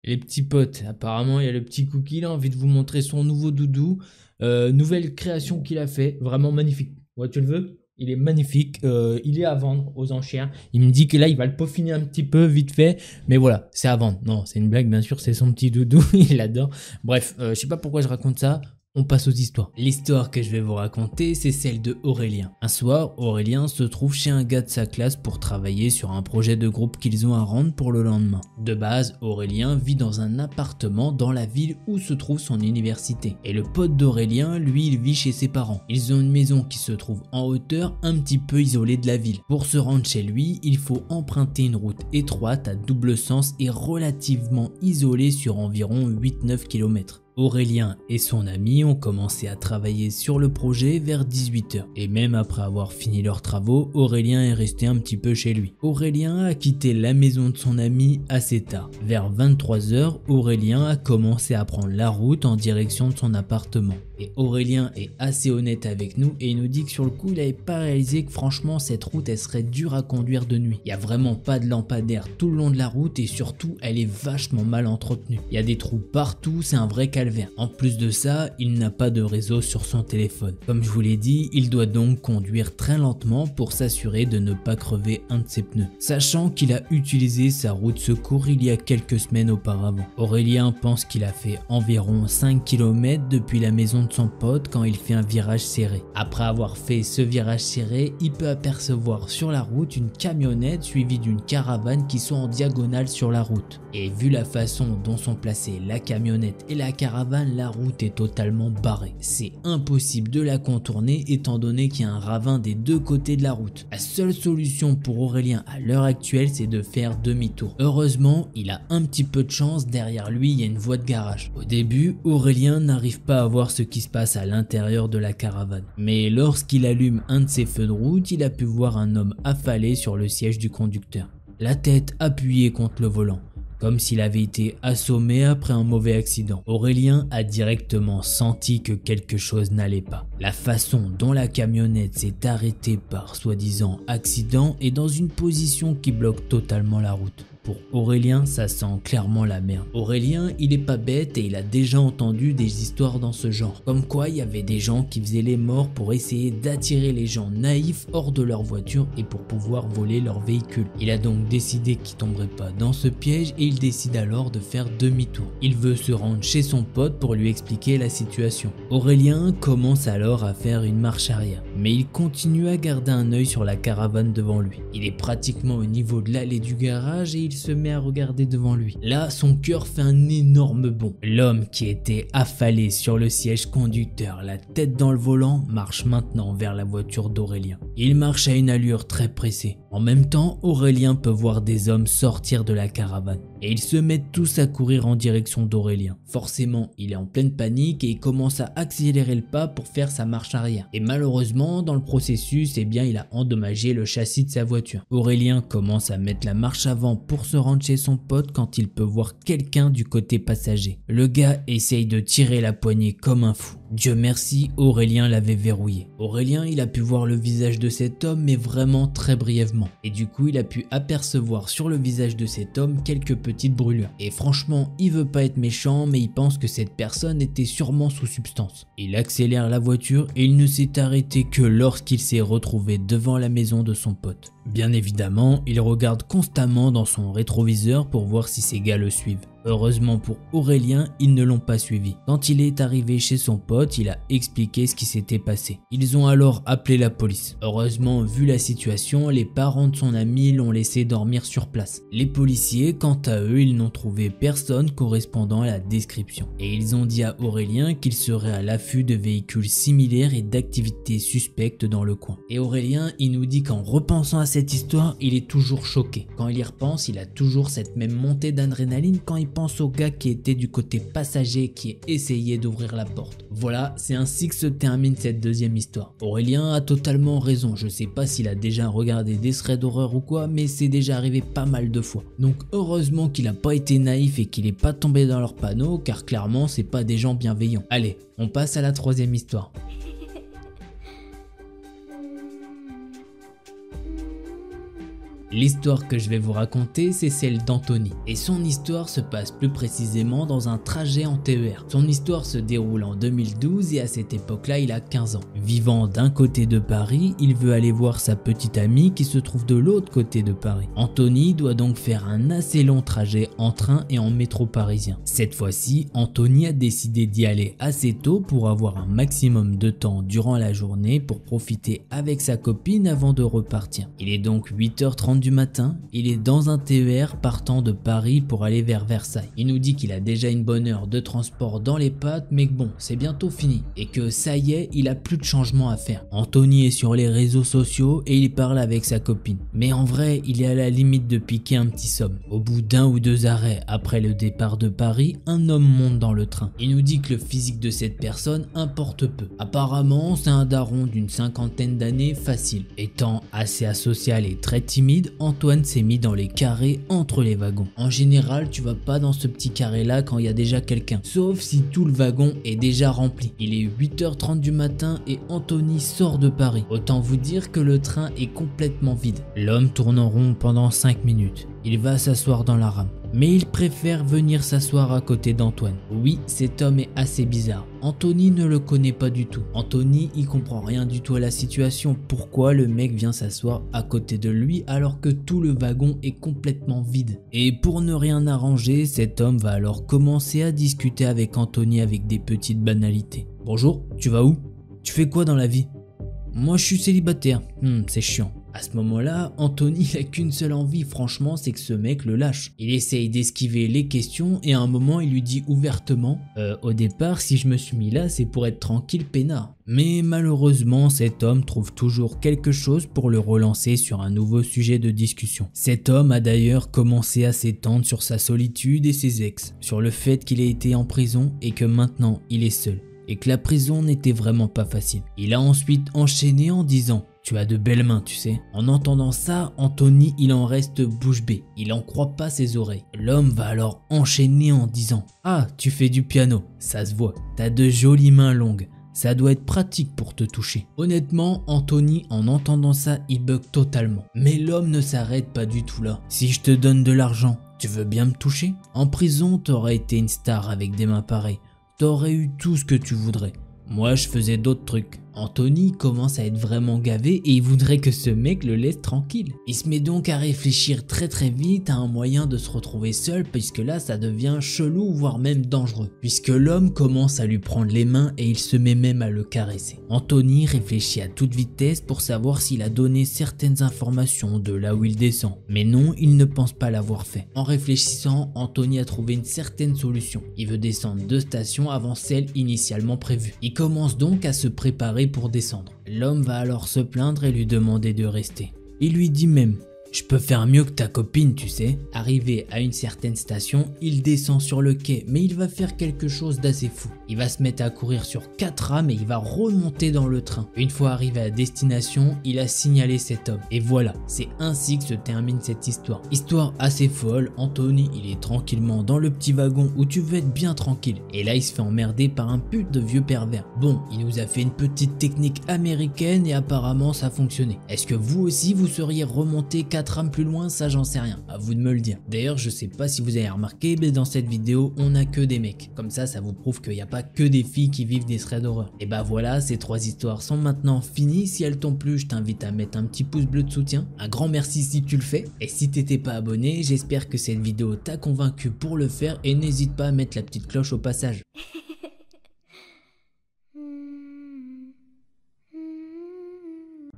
Les petits potes, apparemment il y a le petit Cookie, il a envie de vous montrer son nouveau doudou. Nouvelle création qu'il a fait, vraiment magnifique. Ouais, tu le veux ? Il est magnifique, il est à vendre aux enchères. Il me dit que là il va le peaufiner un petit peu vite fait, mais voilà, c'est à vendre. Non, c'est une blague bien sûr, c'est son petit doudou, il l'adore. Bref, je sais pas pourquoi je raconte ça. On passe aux histoires. L'histoire que je vais vous raconter, c'est celle de Aurélien. Un soir, Aurélien se trouve chez un gars de sa classe pour travailler sur un projet de groupe qu'ils ont à rendre pour le lendemain. De base, Aurélien vit dans un appartement dans la ville où se trouve son université. Et le pote d'Aurélien, lui, il vit chez ses parents. Ils ont une maison qui se trouve en hauteur, un petit peu isolée de la ville. Pour se rendre chez lui, il faut emprunter une route étroite à double sens et relativement isolée sur environ 8-9 km. Aurélien et son ami ont commencé à travailler sur le projet vers 18 h. Et même après avoir fini leurs travaux, Aurélien est resté un petit peu chez lui. Aurélien a quitté la maison de son ami assez tard. Vers 23 h, Aurélien a commencé à prendre la route en direction de son appartement. Et Aurélien est assez honnête avec nous et il nous dit que sur le coup il n'avait pas réalisé que franchement cette route elle serait dure à conduire de nuit. Il n'y a vraiment pas de lampadaire tout le long de la route et surtout elle est vachement mal entretenue. Il y a des trous partout, c'est un vrai calvaire. En plus de ça, il n'a pas de réseau sur son téléphone. Comme je vous l'ai dit, il doit donc conduire très lentement pour s'assurer de ne pas crever un de ses pneus. Sachant qu'il a utilisé sa roue de secours il y a quelques semaines auparavant. Aurélien pense qu'il a fait environ 5 km depuis la maison de son pote quand il fait un virage serré. Après avoir fait ce virage serré, il peut apercevoir sur la route une camionnette suivie d'une caravane qui sont en diagonale sur la route. Et vu la façon dont sont placées la camionnette et la caravane, la route est totalement barrée. C'est impossible de la contourner étant donné qu'il y a un ravin des deux côtés de la route. La seule solution pour Aurélien à l'heure actuelle, c'est de faire demi-tour. Heureusement, il a un petit peu de chance, derrière lui il y a une voie de garage. Au début, Aurélien n'arrive pas à voir ce qui se passe à l'intérieur de la caravane. Mais lorsqu'il allume un de ses feux de route, il a pu voir un homme affalé sur le siège du conducteur. La tête appuyée contre le volant, comme s'il avait été assommé après un mauvais accident. Aurélien a directement senti que quelque chose n'allait pas. La façon dont la camionnette s'est arrêtée par soi-disant accident est dans une position qui bloque totalement la route. Pour Aurélien, ça sent clairement la merde. Aurélien, il est pas bête et il a déjà entendu des histoires dans ce genre. Comme quoi, il y avait des gens qui faisaient les morts pour essayer d'attirer les gens naïfs hors de leur voiture et pour pouvoir voler leur véhicule. Il a donc décidé qu'il tomberait pas dans ce piège et il décide alors de faire demi-tour. Il veut se rendre chez son pote pour lui expliquer la situation. Aurélien commence alors à faire une marche arrière. mais il continue à garder un œil sur la caravane devant lui. Il est pratiquement au niveau de l'allée du garage et il se met à regarder devant lui. Là, son cœur fait un énorme bond. L'homme qui était affalé sur le siège conducteur, la tête dans le volant, marche maintenant vers la voiture d'Aurélien. Il marche à une allure très pressée. En même temps, Aurélien peut voir des hommes sortir de la caravane et ils se mettent tous à courir en direction d'Aurélien. Forcément, il est en pleine panique et il commence à accélérer le pas pour faire sa marche arrière. Et malheureusement, dans le processus, il a endommagé le châssis de sa voiture. Aurélien commence à mettre la marche avant pour se rendre chez son pote quand il peut voir quelqu'un du côté passager. Le gars essaye de tirer la poignée comme un fou. Dieu merci, Aurélien l'avait verrouillé. Aurélien, il a pu voir le visage de cet homme, mais vraiment très brièvement. Et du coup, il a pu apercevoir sur le visage de cet homme quelques petites brûlures. Et franchement, il veut pas être méchant, mais il pense que cette personne était sûrement sous substance. Il accélère la voiture et il ne s'est arrêté que lorsqu'il s'est retrouvé devant la maison de son pote. Bien évidemment, il regarde constamment dans son rétroviseur pour voir si ces gars le suivent. Heureusement pour Aurélien, ils ne l'ont pas suivi. Quand il est arrivé chez son pote, il a expliqué ce qui s'était passé. Ils ont alors appelé la police. Heureusement, vu la situation, les parents de son ami l'ont laissé dormir sur place. Les policiers, quant à eux, ils n'ont trouvé personne correspondant à la description. Et ils ont dit à Aurélien qu'il serait à l'affût de véhicules similaires et d'activités suspectes dans le coin. Et Aurélien, il nous dit qu'en repensant à cette histoire, il est toujours choqué. Quand il y repense, il a toujours cette même montée d'adrénaline quand il pense au gars qui était du côté passager qui essayait d'ouvrir la porte. Voilà, c'est ainsi que se termine cette deuxième histoire. Aurélien a totalement raison, je sais pas s'il a déjà regardé des threads d'horreur ou quoi, mais c'est déjà arrivé pas mal de fois. Donc heureusement qu'il a pas été naïf et qu'il est pas tombé dans leur panneau, car clairement c'est pas des gens bienveillants. Allez, on passe à la troisième histoire. L'histoire que je vais vous raconter, c'est celle d'Anthony. Et son histoire se passe plus précisément dans un trajet en TER. Son histoire se déroule en 2012 et à cette époque-là, il a 15 ans. Vivant d'un côté de Paris, il veut aller voir sa petite amie qui se trouve de l'autre côté de Paris. Anthony doit donc faire un assez long trajet en train et en métro parisien. Cette fois-ci, Anthony a décidé d'y aller assez tôt pour avoir un maximum de temps durant la journée pour profiter avec sa copine avant de repartir. Il est donc 8h30 du matin, il est dans un TER partant de Paris pour aller vers Versailles. Il nous dit qu'il a déjà une bonne heure de transport dans les pattes, mais que bon, c'est bientôt fini et que ça y est, il a plus de changement à faire. Anthony est sur les réseaux sociaux et il parle avec sa copine. Mais en vrai, il est à la limite de piquer un petit somme. Au bout d'un ou deux arrêts après le départ de Paris, un homme monte dans le train. Il nous dit que le physique de cette personne importe peu. Apparemment, c'est un daron d'une cinquantaine d'années facile. Étant assez asocial et très timide, Antoine s'est mis dans les carrés entre les wagons. En général, tu vas pas dans ce petit carré là quand il y a déjà quelqu'un, sauf si tout le wagon est déjà rempli. Il est 8h30 du matin et Anthony sort de Paris. Autant vous dire que le train est complètement vide. L'homme tourne en rond pendant 5 minutes. Il va s'asseoir dans la rame. Mais il préfère venir s'asseoir à côté d'Antoine. Oui, cet homme est assez bizarre. Anthony ne le connaît pas du tout. Anthony, il comprend rien du tout à la situation. Pourquoi le mec vient s'asseoir à côté de lui alors que tout le wagon est complètement vide? Et pour ne rien arranger, cet homme va alors commencer à discuter avec Anthony avec des petites banalités. Bonjour, tu vas où? Tu fais quoi dans la vie? Moi je suis célibataire. C'est chiant. À ce moment-là, Anthony n'a qu'une seule envie, franchement, c'est que ce mec le lâche. Il essaye d'esquiver les questions et à un moment, il lui dit ouvertement au départ, si je me suis mis là, c'est pour être tranquille, peinard. Mais malheureusement, cet homme trouve toujours quelque chose pour le relancer sur un nouveau sujet de discussion. Cet homme a d'ailleurs commencé à s'étendre sur sa solitude et ses ex, sur le fait qu'il a été en prison et que maintenant, il est seul. Et que la prison n'était vraiment pas facile. Il a ensuite enchaîné en disant « Tu as de belles mains, tu sais ». En entendant ça, Anthony, il en reste bouche bée. Il en croit pas ses oreilles. L'homme va alors enchaîner en disant « Ah, tu fais du piano, ça se voit. T'as de jolies mains longues. Ça doit être pratique pour te toucher ». Honnêtement, Anthony, en entendant ça, il bug totalement. Mais l'homme ne s'arrête pas du tout là. « Si je te donne de l'argent, tu veux bien me toucher ? En prison, t'aurais été une star avec des mains pareilles. T'aurais eu tout ce que tu voudrais. Moi, je faisais d'autres trucs. Anthony commence à être vraiment gavé et il voudrait que ce mec le laisse tranquille. Il se met donc à réfléchir très vite à un moyen de se retrouver seul puisque là ça devient chelou voire même dangereux. Puisque l'homme commence à lui prendre les mains et il se met même à le caresser. Anthony réfléchit à toute vitesse pour savoir s'il a donné certaines informations de là où il descend. Mais non, il ne pense pas l'avoir fait. En réfléchissant, Anthony a trouvé une certaine solution. Il veut descendre 2 stations avant celle initialement prévue. Il commence donc à se préparer pour descendre. L'homme va alors se plaindre et lui demander de rester. Il lui dit même: je peux faire mieux que ta copine, tu sais. Arrivé à une certaine station, il descend sur le quai, mais il va faire quelque chose d'assez fou. Il va se mettre à courir sur 4 rames et il va remonter dans le train. Une fois arrivé à destination, il a signalé cet homme. Et voilà, c'est ainsi que se termine cette histoire. Histoire assez folle, Anthony, il est tranquillement dans le petit wagon où tu veux être bien tranquille. Et là, il se fait emmerder par un putain de vieux pervers. Bon, il nous a fait une petite technique américaine et apparemment ça fonctionnait. Est-ce que vous aussi, vous seriez remonté 4 rames plus loin? Ça, j'en sais rien. À vous de me le dire. D'ailleurs, je sais pas si vous avez remarqué, mais dans cette vidéo, on a que des mecs. Comme ça vous prouve qu'il n'y a pas que des filles qui vivent des threads d'horreur. Et bah voilà, ces 3 histoires sont maintenant finies. Si elles t'ont plu, je t'invite à mettre un petit pouce bleu de soutien. Un grand merci si tu le fais. Et si t'étais pas abonné, j'espère que cette vidéo t'a convaincu pour le faire et n'hésite pas à mettre la petite cloche au passage.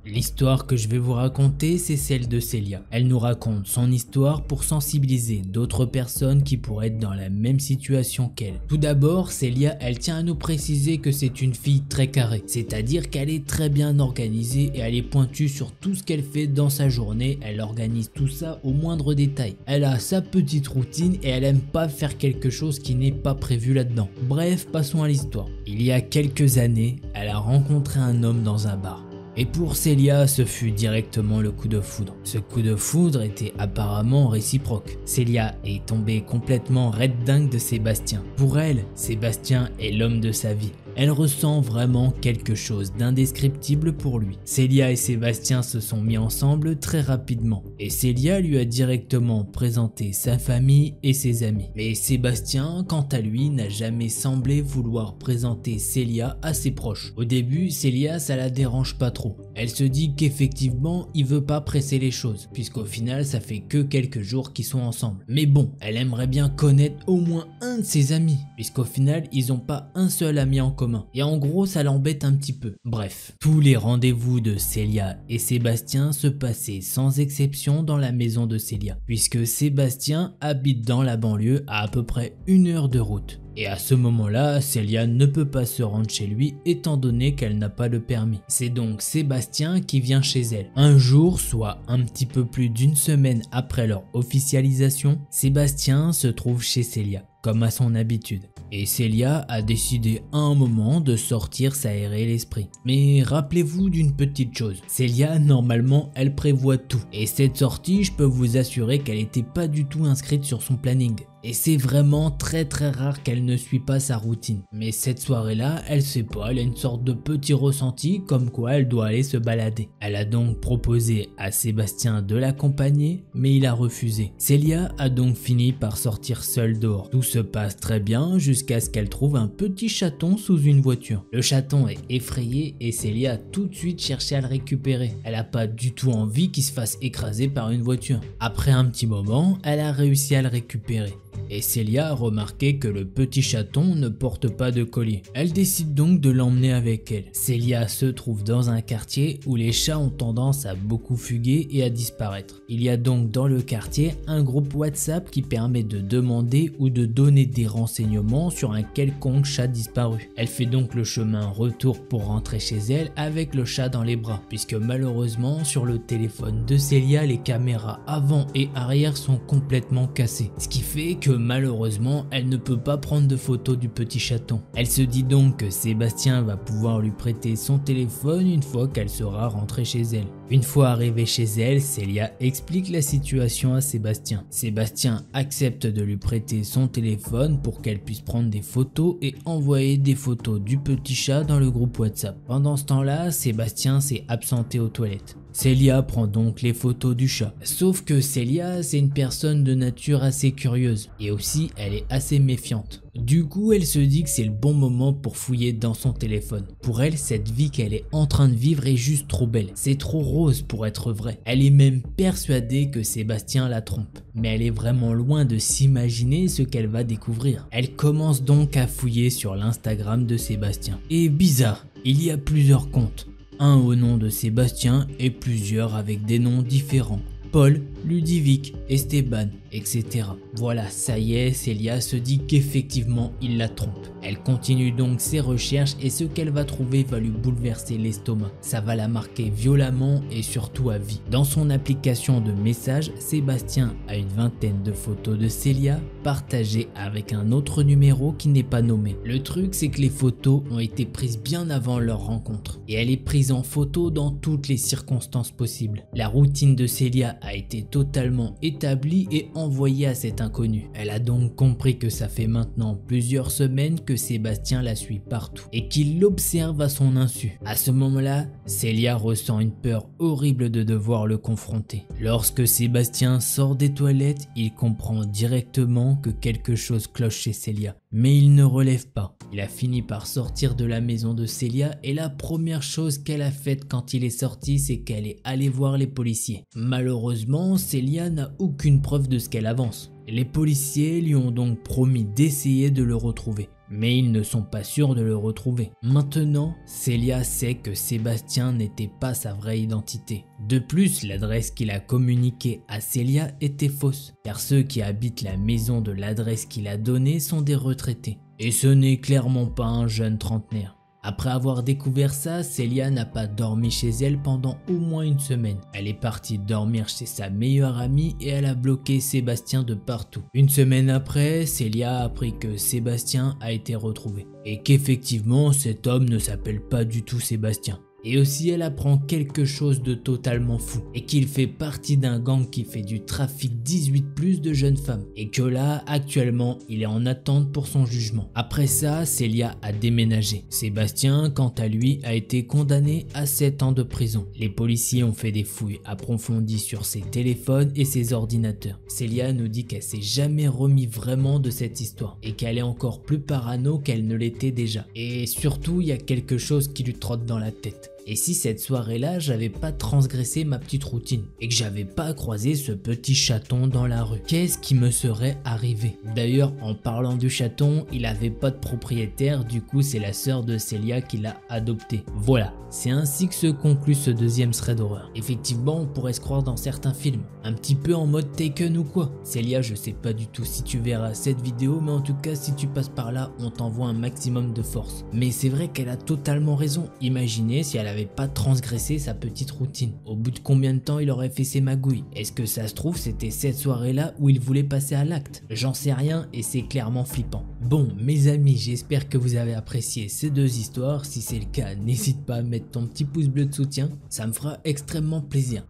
L'histoire que je vais vous raconter, c'est celle de Célia. Elle nous raconte son histoire pour sensibiliser d'autres personnes qui pourraient être dans la même situation qu'elle. Tout d'abord, Célia, elle tient à nous préciser que c'est une fille très carrée, c'est-à-dire qu'elle est très bien organisée et elle est pointue sur tout ce qu'elle fait dans sa journée. Elle organise tout ça au moindre détail. Elle a sa petite routine et elle aime pas faire quelque chose qui n'est pas prévu là-dedans. Bref, passons à l'histoire. Il y a quelques années, elle a rencontré un homme dans un bar. Et pour Célia, ce fut directement le coup de foudre. Ce coup de foudre était apparemment réciproque. Célia est tombée complètement red dingue de Sébastien. Pour elle, Sébastien est l'homme de sa vie. Elle ressent vraiment quelque chose d'indescriptible pour lui. Célia et Sébastien se sont mis ensemble très rapidement et Célia lui a directement présenté sa famille et ses amis. Mais Sébastien, quant à lui, n'a jamais semblé vouloir présenter Célia à ses proches. Au début, Célia, ça la dérange pas trop. Elle se dit qu'effectivement, il veut pas presser les choses, puisqu'au final, ça fait que quelques jours qu'ils sont ensemble. Mais bon, elle aimerait bien connaître au moins un de ses amis, puisqu'au final, ils ont pas un seul ami en commun. Et en gros, ça l'embête un petit peu. Bref, tous les rendez-vous de Célia et Sébastien se passaient sans exception dans la maison de Célia, puisque Sébastien habite dans la banlieue à peu près 1 heure de route. Et à ce moment-là, Célia ne peut pas se rendre chez lui étant donné qu'elle n'a pas le permis. C'est donc Sébastien qui vient chez elle. Un jour, soit un petit peu plus d'1 semaine après leur officialisation, Sébastien se trouve chez Célia, comme à son habitude. Et Célia a décidé à un moment de sortir s'aérer l'esprit. Mais rappelez-vous d'une petite chose, Célia, normalement, elle prévoit tout. Et cette sortie, je peux vous assurer qu'elle n'était pas du tout inscrite sur son planning. Et c'est vraiment très rare qu'elle ne suit pas sa routine. Mais cette soirée-là, elle sait pas, elle a une sorte de petit ressenti comme quoi elle doit aller se balader. Elle a donc proposé à Sébastien de l'accompagner, mais il a refusé. Célia a donc fini par sortir seule dehors. Tout se passe très bien jusqu'à ce qu'elle trouve un petit chaton sous une voiture. Le chaton est effrayé et Célia a tout de suite cherché à le récupérer. Elle a pas du tout envie qu'il se fasse écraser par une voiture. Après un petit moment, elle a réussi à le récupérer. Et Célia a remarqué que le petit chaton ne porte pas de collier. Elle décide donc de l'emmener avec elle. Célia se trouve dans un quartier où les chats ont tendance à beaucoup fuguer et à disparaître. Il y a donc dans le quartier un groupe WhatsApp qui permet de demander ou de donner des renseignements sur un quelconque chat disparu. Elle fait donc le chemin retour pour rentrer chez elle avec le chat dans les bras, puisque malheureusement sur le téléphone de Célia, les caméras avant et arrière sont complètement cassées. Ce qui fait que malheureusement, elle ne peut pas prendre de photos du petit chaton. Elle se dit donc que Sébastien va pouvoir lui prêter son téléphone une fois qu'elle sera rentrée chez elle. Une fois arrivée chez elle, Célia explique la situation à Sébastien. Sébastien accepte de lui prêter son téléphone pour qu'elle puisse prendre des photos et envoyer des photos du petit chat dans le groupe WhatsApp. Pendant ce temps-là, Sébastien s'est absenté aux toilettes. Célia prend donc les photos du chat. Sauf que Célia, c'est une personne de nature assez curieuse et aussi elle est assez méfiante. Du coup, elle se dit que c'est le bon moment pour fouiller dans son téléphone. Pour elle, cette vie qu'elle est en train de vivre est juste trop belle. C'est trop rose pour être vrai. Elle est même persuadée que Sébastien la trompe. Mais elle est vraiment loin de s'imaginer ce qu'elle va découvrir. Elle commence donc à fouiller sur l'Instagram de Sébastien. Et bizarre, il y a plusieurs comptes. Un au nom de Sébastien et plusieurs avec des noms différents. Paul, Ludovic, Esteban, etc. Voilà, ça y est, Célia se dit qu'effectivement il la trompe. Elle continue donc ses recherches et ce qu'elle va trouver va lui bouleverser l'estomac. Ça va la marquer violemment et surtout à vie. Dans son application de messages, Sébastien a une vingtaine de photos de Célia partagées avec un autre numéro qui n'est pas nommé. Le truc, c'est que les photos ont été prises bien avant leur rencontre et elle est prise en photo dans toutes les circonstances possibles. La routine de Célia a été totalement établie et envoyée à cet inconnu. Elle a donc compris que ça fait maintenant plusieurs semaines que Sébastien la suit partout et qu'il l'observe à son insu. À ce moment-là, Célia ressent une peur horrible de devoir le confronter. Lorsque Sébastien sort des toilettes, il comprend directement que quelque chose cloche chez Célia. Mais il ne relève pas. Il a fini par sortir de la maison de Célia et la première chose qu'elle a faite quand il est sorti, c'est qu'elle est allée voir les policiers. Malheureusement, Célia n'a aucune preuve de ce qu'elle avance. Les policiers lui ont donc promis d'essayer de le retrouver. Mais ils ne sont pas sûrs de le retrouver. Maintenant, Célia sait que Sébastien n'était pas sa vraie identité. De plus, l'adresse qu'il a communiquée à Célia était fausse, car ceux qui habitent la maison de l'adresse qu'il a donnée sont des retraités. Et ce n'est clairement pas un jeune trentenaire. Après avoir découvert ça, Célia n'a pas dormi chez elle pendant au moins une semaine. Elle est partie dormir chez sa meilleure amie et elle a bloqué Sébastien de partout. Une semaine après, Célia a appris que Sébastien a été retrouvé et qu'effectivement cet homme ne s'appelle pas du tout Sébastien. Et aussi elle apprend quelque chose de totalement fou et qu'il fait partie d'un gang qui fait du trafic 18+ de jeunes femmes et que là actuellement il est en attente pour son jugement. Après ça, Célia a déménagé. Sébastien quant à lui a été condamné à 7 ans de prison. Les policiers ont fait des fouilles approfondies sur ses téléphones et ses ordinateurs. Célia nous dit qu'elle s'est jamais remis vraiment de cette histoire et qu'elle est encore plus parano qu'elle ne l'était déjà. Et surtout il y a quelque chose qui lui trotte dans la tête. Et si cette soirée-là, j'avais pas transgressé ma petite routine et que j'avais pas croisé ce petit chaton dans la rue, qu'est-ce qui me serait arrivé? D'ailleurs, en parlant du chaton, il avait pas de propriétaire, du coup c'est la sœur de Célia qui l'a adopté. Voilà, c'est ainsi que se conclut ce deuxième thread d'horreur. Effectivement, on pourrait se croire dans certains films, un petit peu en mode Taken ou quoi. Célia, je sais pas du tout si tu verras cette vidéo, mais en tout cas si tu passes par là, on t'envoie un maximum de force. Mais c'est vrai qu'elle a totalement raison. Imaginez si elle avait pas transgressé sa petite routine. Au bout de combien de temps il aurait fait ses magouilles? Est-ce que ça se trouve c'était cette soirée-là où il voulait passer à l'acte? J'en sais rien et c'est clairement flippant. Bon mes amis, j'espère que vous avez apprécié ces deux histoires. Si c'est le cas, n'hésite pas à mettre ton petit pouce bleu de soutien, ça me fera extrêmement plaisir.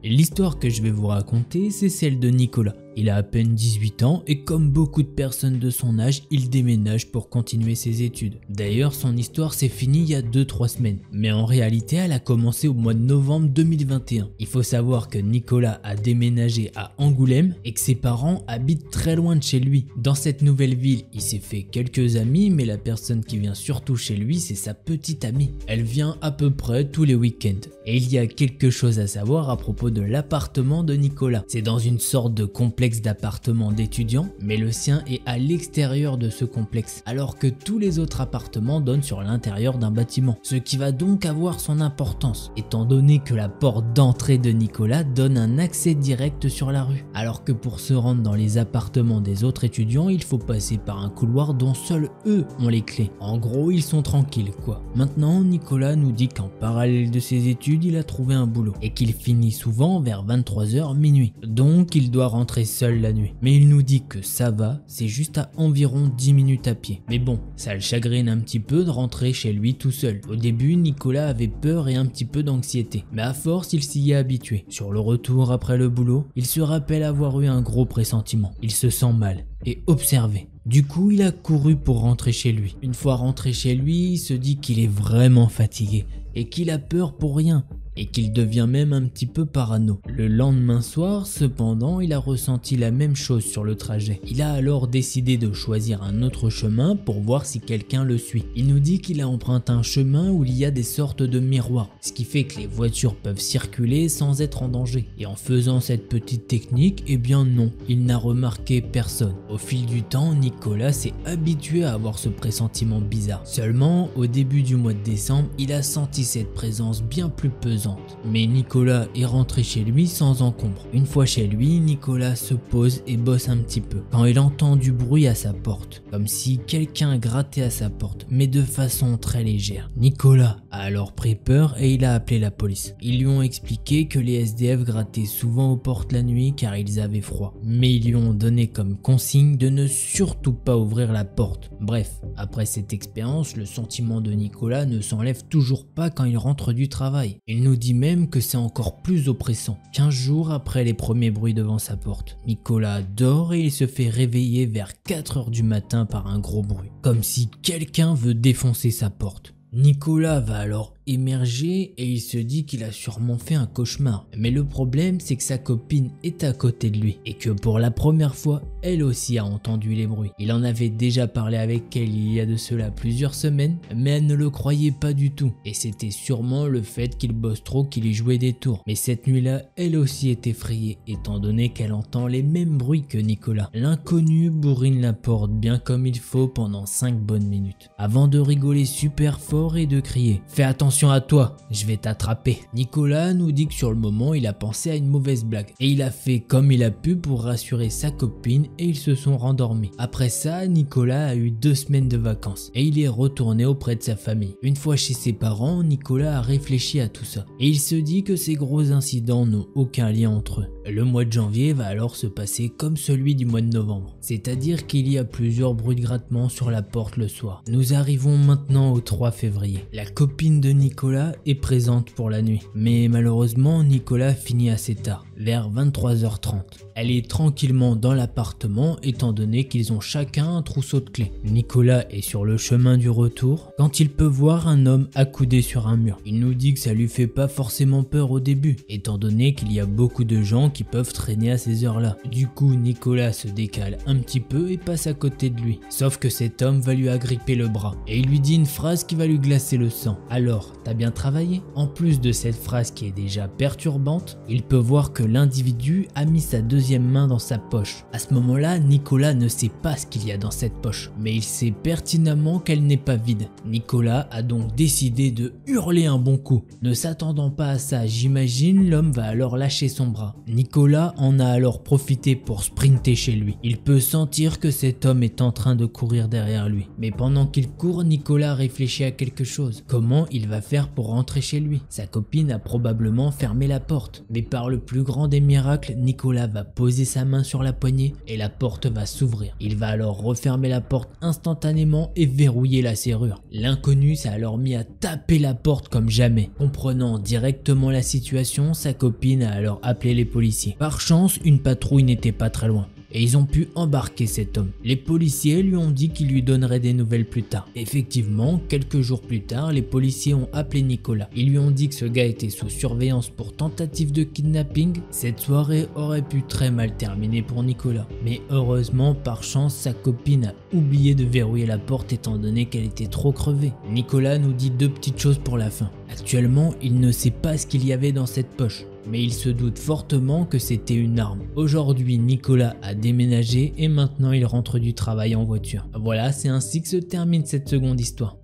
L'histoire que je vais vous raconter, c'est celle de Nicolas. Il a à peine 18 ans et comme beaucoup de personnes de son âge, il déménage pour continuer ses études. D'ailleurs, son histoire s'est finie il y a 2-3 semaines. Mais en réalité, elle a commencé au mois de novembre 2021. Il faut savoir que Nicolas a déménagé à Angoulême et que ses parents habitent très loin de chez lui. Dans cette nouvelle ville, il s'est fait quelques amis, mais la personne qui vient surtout chez lui, c'est sa petite amie. Elle vient à peu près tous les week-ends. Et il y a quelque chose à savoir à propos de l'appartement de Nicolas. C'est dans une sorte de complexe d'appartements d'étudiants, mais le sien est à l'extérieur de ce complexe, alors que tous les autres appartements donnent sur l'intérieur d'un bâtiment, ce qui va donc avoir son importance, étant donné que la porte d'entrée de Nicolas donne un accès direct sur la rue, alors que pour se rendre dans les appartements des autres étudiants, il faut passer par un couloir dont seuls eux ont les clés. En gros, ils sont tranquilles quoi. Maintenant, Nicolas nous dit qu'en parallèle de ses études, il a trouvé un boulot, et qu'il finit souvent vers 23h minuit, donc il doit rentrer seul la nuit. Mais il nous dit que ça va, c'est juste à environ 10 minutes à pied. Mais bon, ça le chagrine un petit peu de rentrer chez lui tout seul. Au début, Nicolas avait peur et un petit peu d'anxiété. Mais à force, il s'y est habitué. Sur le retour après le boulot, il se rappelle avoir eu un gros pressentiment. Il se sent mal et observé. Du coup, il a couru pour rentrer chez lui. Une fois rentré chez lui, il se dit qu'il est vraiment fatigué et qu'il a peur pour rien. Et qu'il devient même un petit peu parano. Le lendemain soir, cependant, il a ressenti la même chose sur le trajet. Il a alors décidé de choisir un autre chemin pour voir si quelqu'un le suit. Il nous dit qu'il a emprunté un chemin où il y a des sortes de miroirs, ce qui fait que les voitures peuvent circuler sans être en danger. Et en faisant cette petite technique, eh bien non, il n'a remarqué personne. Au fil du temps, Nicolas s'est habitué à avoir ce pressentiment bizarre. Seulement, au début du mois de décembre, il a senti cette présence bien plus pesante. Mais Nicolas est rentré chez lui sans encombre. Une fois chez lui, Nicolas se pose et bosse un petit peu quand il entend du bruit à sa porte, comme si quelqu'un grattait à sa porte, mais de façon très légère. Nicolas a alors pris peur et il a appelé la police. Ils lui ont expliqué que les SDF grattaient souvent aux portes la nuit car ils avaient froid, mais ils lui ont donné comme consigne de ne surtout pas ouvrir la porte. Bref, après cette expérience, le sentiment de Nicolas ne s'enlève toujours pas quand il rentre du travail. Il nous dit même que c'est encore plus oppressant. 15 jours après les premiers bruits devant sa porte, Nicolas dort et il se fait réveiller vers 4 h du matin par un gros bruit, comme si quelqu'un veut défoncer sa porte. Nicolas va alors émerger et il se dit qu'il a sûrement fait un cauchemar. Mais le problème, c'est que sa copine est à côté de lui et que pour la première fois, elle aussi a entendu les bruits. Il en avait déjà parlé avec elle il y a de cela plusieurs semaines, mais elle ne le croyait pas du tout. Et c'était sûrement le fait qu'il bosse trop qu'il y jouait des tours. Mais cette nuit-là, elle aussi est effrayée, étant donné qu'elle entend les mêmes bruits que Nicolas. L'inconnu bourrine la porte bien comme il faut pendant 5 bonnes minutes, avant de rigoler super fort et de crier « Fais attention à toi, je vais t'attraper ». Nicolas nous dit que sur le moment, il a pensé à une mauvaise blague et il a fait comme il a pu pour rassurer sa copine et ils se sont rendormis. Après ça, Nicolas a eu 2 semaines de vacances et il est retourné auprès de sa famille. Une fois chez ses parents, Nicolas a réfléchi à tout ça et il se dit que ces gros incidents n'ont aucun lien entre eux. Le mois de janvier va alors se passer comme celui du mois de novembre, c'est-à-dire qu'il y a plusieurs bruits de grattement sur la porte le soir. Nous arrivons maintenant au 3 février. La copine de Nicolas est présente pour la nuit, mais malheureusement Nicolas finit assez tard, vers 23h30. Elle est tranquillement dans l'appartement étant donné qu'ils ont chacun un trousseau de clés. Nicolas est sur le chemin du retour quand il peut voir un homme accoudé sur un mur. Il nous dit que ça lui fait pas forcément peur au début, étant donné qu'il y a beaucoup de gens qui peuvent traîner à ces heures-là. Du coup, Nicolas se décale un petit peu et passe à côté de lui. Sauf que cet homme va lui agripper le bras et il lui dit une phrase qui va lui glacer le sang. Alors, t'as bien travaillé? En plus de cette phrase qui est déjà perturbante, il peut voir que l'individu a mis sa deuxième main dans sa poche. À ce moment-là, Nicolas ne sait pas ce qu'il y a dans cette poche, mais il sait pertinemment qu'elle n'est pas vide. Nicolas a donc décidé de hurler un bon coup. Ne s'attendant pas à ça, j'imagine, l'homme va alors lâcher son bras. Nicolas en a alors profité pour sprinter chez lui. Il peut sentir que cet homme est en train de courir derrière lui. Mais pendant qu'il court, Nicolas réfléchit à quelque chose. Comment il va faire pour rentrer chez lui? Sa copine a probablement fermé la porte. Mais par le plus grand des miracles, Nicolas va poser sa main sur la poignée et la porte va s'ouvrir. Il va alors refermer la porte instantanément et verrouiller la serrure. L'inconnu s'est alors mis à taper la porte comme jamais. Comprenant directement la situation, sa copine a alors appelé les policiers. Par chance, une patrouille n'était pas très loin et ils ont pu embarquer cet homme. Les policiers lui ont dit qu'ils lui donneraient des nouvelles plus tard. Effectivement, quelques jours plus tard, les policiers ont appelé Nicolas. Ils lui ont dit que ce gars était sous surveillance pour tentative de kidnapping. Cette soirée aurait pu très mal terminer pour Nicolas. Mais heureusement, par chance, sa copine a oublié de verrouiller la porte étant donné qu'elle était trop crevée. Nicolas nous dit 2 petites choses pour la fin. Actuellement, il ne sait pas ce qu'il y avait dans cette poche, mais il se doute fortement que c'était une arme. Aujourd'hui, Nicolas a déménagé et maintenant il rentre du travail en voiture. Voilà, c'est ainsi que se termine cette seconde histoire.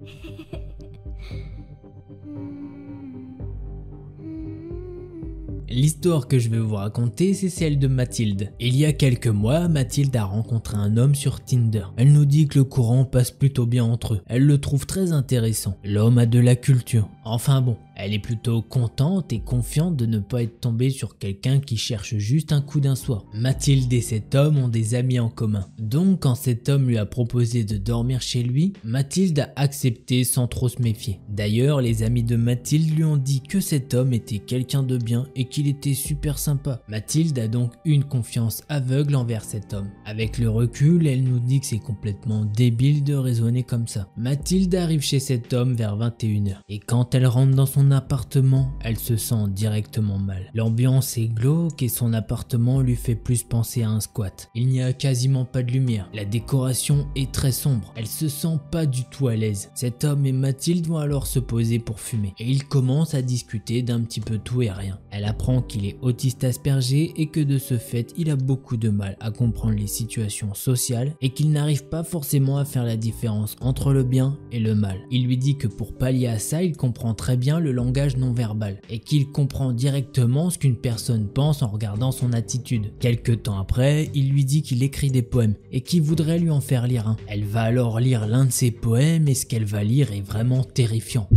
L'histoire que je vais vous raconter, c'est celle de Mathilde. Il y a quelques mois, Mathilde a rencontré un homme sur Tinder. Elle nous dit que le courant passe plutôt bien entre eux. Elle le trouve très intéressant. L'homme a de la culture. Enfin bon, Elle est plutôt contente et confiante de ne pas être tombée sur quelqu'un qui cherche juste un coup d'un soir. Mathilde et cet homme ont des amis en commun. Donc quand cet homme lui a proposé de dormir chez lui, Mathilde a accepté sans trop se méfier. D'ailleurs, les amis de Mathilde lui ont dit que cet homme était quelqu'un de bien et qu'il était super sympa. Mathilde a donc une confiance aveugle envers cet homme. Avec le recul, elle nous dit que c'est complètement débile de raisonner comme ça. Mathilde arrive chez cet homme vers 21h et quand elle rentre dans son appartement, elle se sent directement mal. L'ambiance est glauque et son appartement lui fait plus penser à un squat. Il n'y a quasiment pas de lumière. La décoration est très sombre. Elle se sent pas du tout à l'aise. Cet homme et Mathilde vont alors se poser pour fumer et ils commencent à discuter d'un petit peu tout et rien. Elle apprend qu'il est autiste aspergé et que de ce fait, il a beaucoup de mal à comprendre les situations sociales et qu'il n'arrive pas forcément à faire la différence entre le bien et le mal. Il lui dit que pour pallier à ça, il comprend très bien le langage non verbal et qu'il comprend directement ce qu'une personne pense en regardant son attitude. Quelque temps après, il lui dit qu'il écrit des poèmes et qu'il voudrait lui en faire lire un. Elle va alors lire l'un de ses poèmes et ce qu'elle va lire est vraiment terrifiant.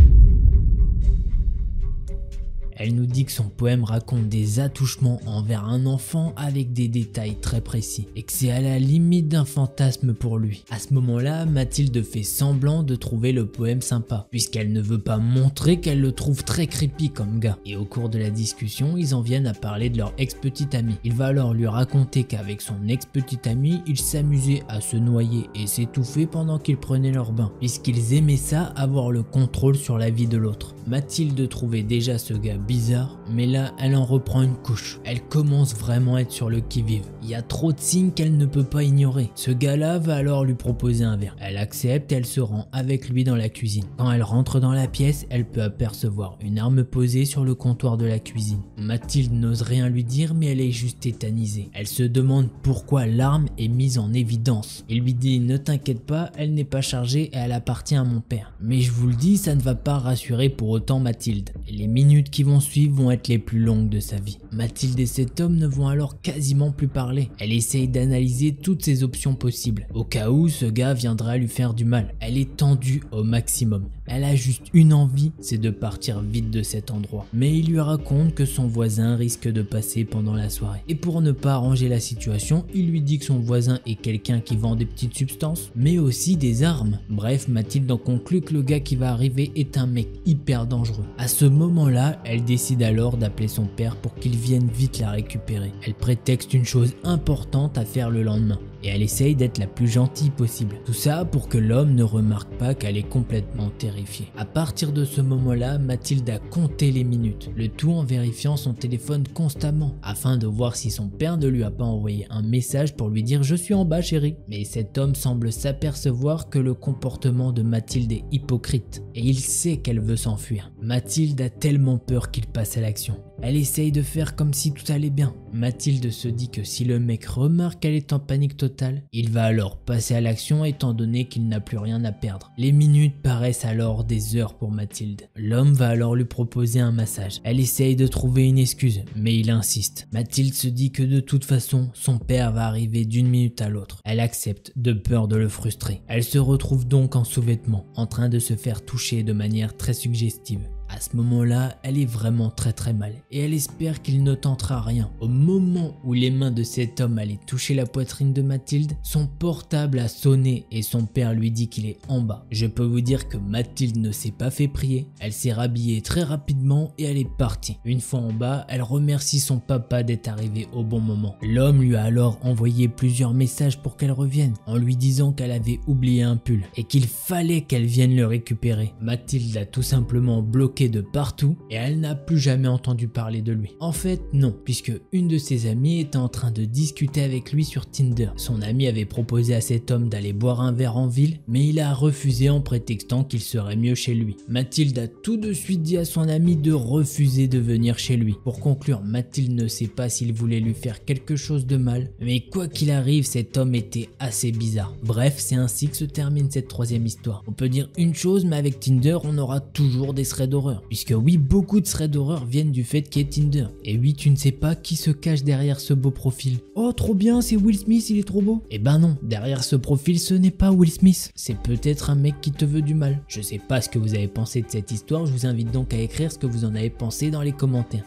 Elle nous dit que son poème raconte des attouchements envers un enfant avec des détails très précis et que c'est à la limite d'un fantasme pour lui. À ce moment-là, Mathilde fait semblant de trouver le poème sympa puisqu'elle ne veut pas montrer qu'elle le trouve très creepy comme gars. Et au cours de la discussion, ils en viennent à parler de leur ex-petite amie. Il va alors lui raconter qu'avec son ex-petite amie, ils s'amusaient à se noyer et s'étouffer pendant qu'ils prenaient leur bain puisqu'ils aimaient ça, avoir le contrôle sur la vie de l'autre. Mathilde trouvait déjà ce gars bizarre, mais là elle en reprend une couche. Elle commence vraiment à être sur le qui-vive. Il y a trop de signes qu'elle ne peut pas ignorer. Ce gars-là va alors lui proposer un verre. Elle accepte et elle se rend avec lui dans la cuisine. Quand elle rentre dans la pièce, elle peut apercevoir une arme posée sur le comptoir de la cuisine. Mathilde n'ose rien lui dire, mais elle est juste tétanisée. Elle se demande pourquoi l'arme est mise en évidence. Il lui dit: ne t'inquiète pas, elle n'est pas chargée et elle appartient à mon père. Mais je vous le dis, ça ne va pas rassurer pour autant Mathilde. Et les minutes qui vont suivre vont être les plus longues de sa vie. Mathilde et cet homme ne vont alors quasiment plus parler. Elle essaye d'analyser toutes ses options possibles, au cas où ce gars viendra lui faire du mal. Elle est tendue au maximum. Elle a juste une envie, c'est de partir vite de cet endroit. Mais il lui raconte que son voisin risque de passer pendant la soirée. Et pour ne pas arranger la situation, il lui dit que son voisin est quelqu'un qui vend des petites substances, mais aussi des armes. Bref, Mathilde en conclut que le gars qui va arriver est un mec hyper dangereux. À ce moment-là, elle décide alors d'appeler son père pour qu'il vienne vite la récupérer. Elle prétexte une chose importante à faire le lendemain et elle essaye d'être la plus gentille possible. Tout ça pour que l'homme ne remarque pas qu'elle est complètement terrifiée. À partir de ce moment-là, Mathilde a compté les minutes, le tout en vérifiant son téléphone constamment afin de voir si son père ne lui a pas envoyé un message pour lui dire: je suis en bas chérie. Mais cet homme semble s'apercevoir que le comportement de Mathilde est hypocrite et il sait qu'elle veut s'enfuir. Mathilde a tellement peur qu'il passe à l'action. Elle essaye de faire comme si tout allait bien. Mathilde se dit que si le mec remarque qu'elle est en panique totale, il va alors passer à l'action étant donné qu'il n'a plus rien à perdre. Les minutes paraissent alors des heures pour Mathilde. L'homme va alors lui proposer un massage. Elle essaye de trouver une excuse, mais il insiste. Mathilde se dit que de toute façon, son père va arriver d'une minute à l'autre. Elle accepte, de peur de le frustrer. Elle se retrouve donc en sous-vêtements, en train de se faire toucher de manière très suggestive. À ce moment-là, elle est vraiment très mal et elle espère qu'il ne tentera rien. Au moment où les mains de cet homme allaient toucher la poitrine de Mathilde, son portable a sonné et son père lui dit qu'il est en bas. Je peux vous dire que Mathilde ne s'est pas fait prier, elle s'est rhabillée très rapidement et elle est partie. Une fois en bas, elle remercie son papa d'être arrivé au bon moment. L'homme lui a alors envoyé plusieurs messages pour qu'elle revienne, en lui disant qu'elle avait oublié un pull et qu'il fallait qu'elle vienne le récupérer. Mathilde l'a tout simplement bloqué de partout et elle n'a plus jamais entendu parler de lui. En fait non, puisque une de ses amies était en train de discuter avec lui sur Tinder. Son amie avait proposé à cet homme d'aller boire un verre en ville, mais il a refusé en prétextant qu'il serait mieux chez lui. Mathilde a tout de suite dit à son ami de refuser de venir chez lui. Pour conclure, Mathilde ne sait pas s'il voulait lui faire quelque chose de mal, mais quoi qu'il arrive, cet homme était assez bizarre. Bref, c'est ainsi que se termine cette troisième histoire. On peut dire une chose, mais avec Tinder, on aura toujours des threads d'horreur. d'horreur. Puisque oui, beaucoup de threads d'horreur viennent du fait qu'il y ait Tinder. Et oui, tu ne sais pas qui se cache derrière ce beau profil. Oh, trop bien, c'est Will Smith, il est trop beau. Eh ben non, derrière ce profil, ce n'est pas Will Smith. C'est peut-être un mec qui te veut du mal. Je sais pas ce que vous avez pensé de cette histoire, je vous invite donc à écrire ce que vous en avez pensé dans les commentaires.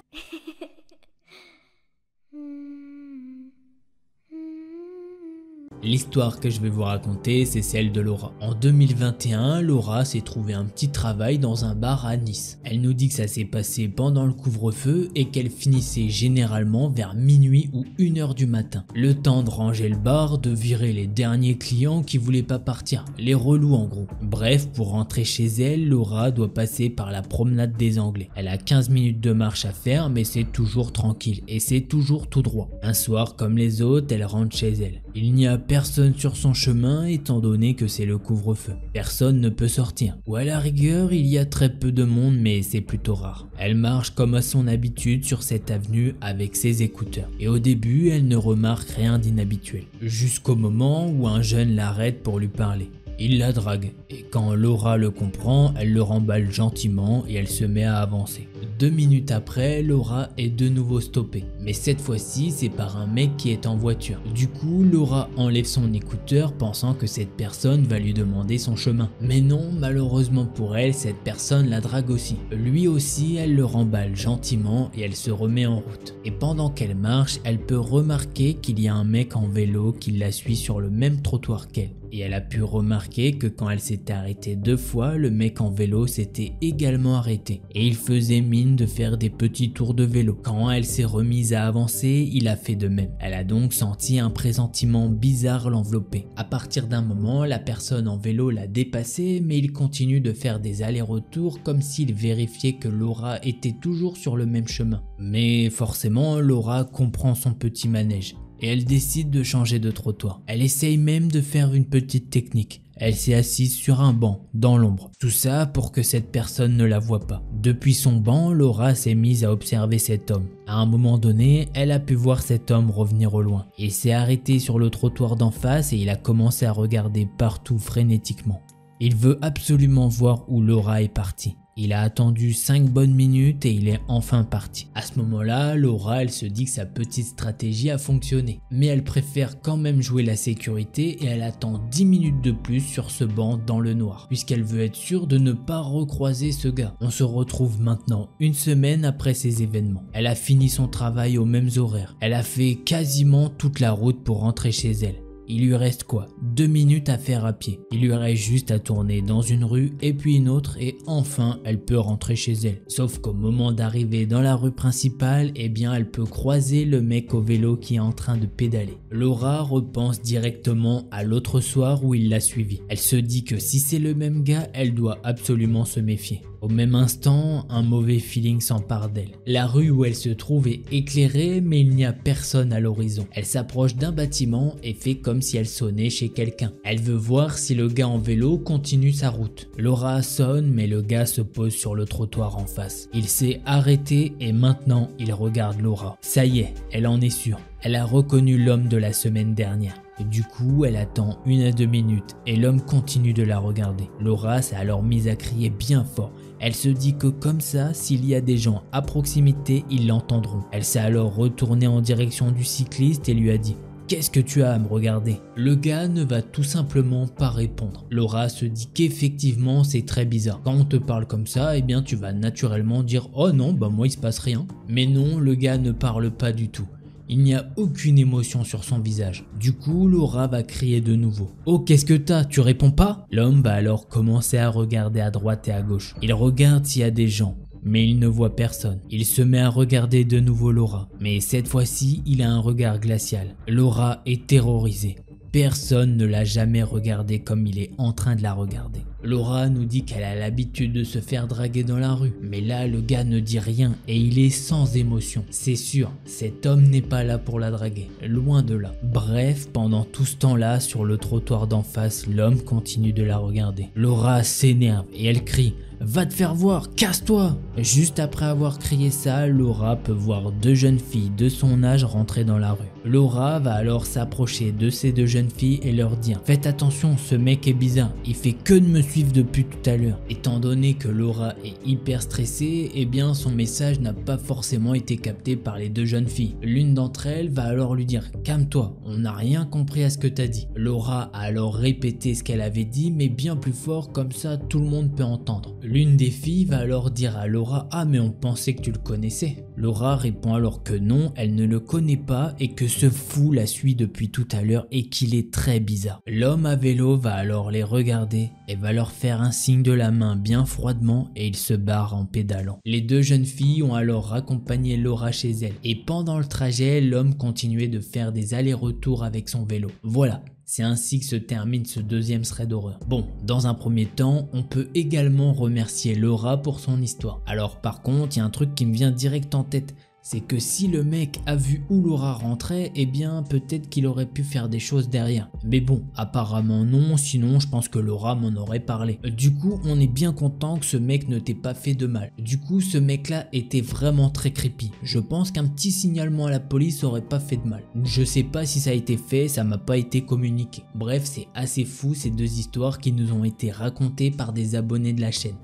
L'histoire que je vais vous raconter, c'est celle de Laura. En 2021, Laura s'est trouvé un petit travail dans un bar à Nice. Elle nous dit que ça s'est passé pendant le couvre-feu et qu'elle finissait généralement vers minuit ou 1h du matin. Le temps de ranger le bar, de virer les derniers clients qui voulaient pas partir, les relous en gros. Bref, pour rentrer chez elle, Laura doit passer par la promenade des Anglais. Elle a 15 minutes de marche à faire, mais c'est toujours tranquille et c'est toujours tout droit. Un soir comme les autres, elle rentre chez elle. Il n'y a personne sur son chemin étant donné que c'est le couvre-feu. Personne ne peut sortir. Ou à la rigueur, il y a très peu de monde mais c'est plutôt rare. Elle marche comme à son habitude sur cette avenue avec ses écouteurs. Et au début, elle ne remarque rien d'inhabituel. Jusqu'au moment où un jeune l'arrête pour lui parler. Il la drague et quand Laura le comprend, elle le remballe gentiment et elle se met à avancer. 2 minutes après, Laura est de nouveau stoppée. Mais cette fois-ci, c'est par un mec qui est en voiture. Du coup, Laura enlève son écouteur pensant que cette personne va lui demander son chemin. Mais non, malheureusement pour elle, cette personne la drague aussi. Lui aussi, elle le remballe gentiment et elle se remet en route. Et pendant qu'elle marche, elle peut remarquer qu'il y a un mec en vélo qui la suit sur le même trottoir qu'elle. Et elle a pu remarquer que quand elle s'était arrêtée 2 fois, le mec en vélo s'était également arrêté. Et il faisait mine de faire des petits tours de vélo. Quand elle s'est remise à avancer, il a fait de même. Elle a donc senti un pressentiment bizarre l'envelopper. À partir d'un moment, la personne en vélo l'a dépassé, mais il continue de faire des allers-retours comme s'il vérifiait que Laura était toujours sur le même chemin. Mais forcément, Laura comprend son petit manège. Et elle décide de changer de trottoir. Elle essaye même de faire une petite technique. Elle s'est assise sur un banc, dans l'ombre. Tout ça pour que cette personne ne la voie pas. Depuis son banc, Laura s'est mise à observer cet homme. À un moment donné, elle a pu voir cet homme revenir au loin. Il s'est arrêté sur le trottoir d'en face et il a commencé à regarder partout frénétiquement. Il veut absolument voir où Laura est partie. Il a attendu 5 bonnes minutes et il est enfin parti. À ce moment-là, Laura, elle se dit que sa petite stratégie a fonctionné. Mais elle préfère quand même jouer la sécurité et elle attend 10 minutes de plus sur ce banc dans le noir. Puisqu'elle veut être sûre de ne pas recroiser ce gars. On se retrouve maintenant 1 semaine après ces événements. Elle a fini son travail aux mêmes horaires. Elle a fait quasiment toute la route pour rentrer chez elle. Il lui reste quoi? 2 minutes à faire à pied. Il lui reste juste à tourner dans une rue et puis une autre et enfin elle peut rentrer chez elle. Sauf qu'au moment d'arriver dans la rue principale, eh bien elle peut croiser le mec au vélo qui est en train de pédaler. Laura repense directement à l'autre soir où il l'a suivi. Elle se dit que si c'est le même gars, elle doit absolument se méfier. Au même instant, un mauvais feeling s'empare d'elle. La rue où elle se trouve est éclairée mais il n'y a personne à l'horizon. Elle s'approche d'un bâtiment et fait comme si elle sonnait chez quelqu'un. Elle veut voir si le gars en vélo continue sa route. Laura sonne mais le gars se pose sur le trottoir en face. Il s'est arrêté et maintenant il regarde Laura. Ça y est, elle en est sûre. Elle a reconnu l'homme de la semaine dernière. Du coup, elle attend 1 à 2 minutes et l'homme continue de la regarder. Laura s'est alors mise à crier bien fort. Elle se dit que comme ça, s'il y a des gens à proximité, ils l'entendront. Elle s'est alors retournée en direction du cycliste et lui a dit « Qu'est-ce que tu as à me regarder ?» Le gars ne va tout simplement pas répondre. Laura se dit qu'effectivement c'est très bizarre. Quand on te parle comme ça, eh bien tu vas naturellement dire « Oh non, bah moi il se passe rien. » Mais non, le gars ne parle pas du tout. Il n'y a aucune émotion sur son visage. Du coup, Laura va crier de nouveau. « Oh, qu'est-ce que t'as? Tu réponds pas ?» L'homme va alors commencer à regarder à droite et à gauche. Il regarde s'il y a des gens, mais il ne voit personne. Il se met à regarder de nouveau Laura, mais cette fois-ci, il a un regard glacial. Laura est terrorisée. Personne ne l'a jamais regardée comme il est en train de la regarder. Laura nous dit qu'elle a l'habitude de se faire draguer dans la rue, mais là le gars ne dit rien et il est sans émotion. C'est sûr, cet homme n'est pas là pour la draguer, loin de là. Bref, pendant tout ce temps-là, sur le trottoir d'en face, l'homme continue de la regarder. Laura s'énerve et elle crie « Va te faire voir, casse-toi !» Juste après avoir crié ça, Laura peut voir 2 jeunes filles de son âge rentrer dans la rue. Laura va alors s'approcher de ces 2 jeunes filles et leur dire « Faites attention, ce mec est bizarre, il fait que de me suivent depuis tout à l'heure. Étant donné que Laura est hyper stressée, eh bien son message n'a pas forcément été capté par les deux jeunes filles. L'une d'entre elles va alors lui dire « Calme-toi, on n'a rien compris à ce que t'as dit ». Laura a alors répété ce qu'elle avait dit, mais bien plus fort, comme ça tout le monde peut entendre. L'une des filles va alors dire à Laura « Ah mais on pensait que tu le connaissais ». Laura répond alors que non, elle ne le connaît pas et que ce fou la suit depuis tout à l'heure et qu'il est très bizarre. L'homme à vélo va alors les regarder et va leur faire un signe de la main bien froidement et il se barre en pédalant. Les deux jeunes filles ont alors accompagné Laura chez elle et pendant le trajet, l'homme continuait de faire des allers-retours avec son vélo. Voilà. C'est ainsi que se termine ce deuxième thread d'horreur. Bon, dans un premier temps, on peut également remercier Laura pour son histoire. Alors par contre, il y a un truc qui me vient direct en tête. C'est que si le mec a vu où Laura rentrait, eh bien peut-être qu'il aurait pu faire des choses derrière. Mais bon, apparemment non, sinon je pense que Laura m'en aurait parlé. Du coup, on est bien content que ce mec ne t'ait pas fait de mal. Du coup, ce mec-là était vraiment très creepy. Je pense qu'un petit signalement à la police aurait pas fait de mal. Je sais pas si ça a été fait, ça m'a pas été communiqué. Bref, c'est assez fou ces deux histoires qui nous ont été racontées par des abonnés de la chaîne.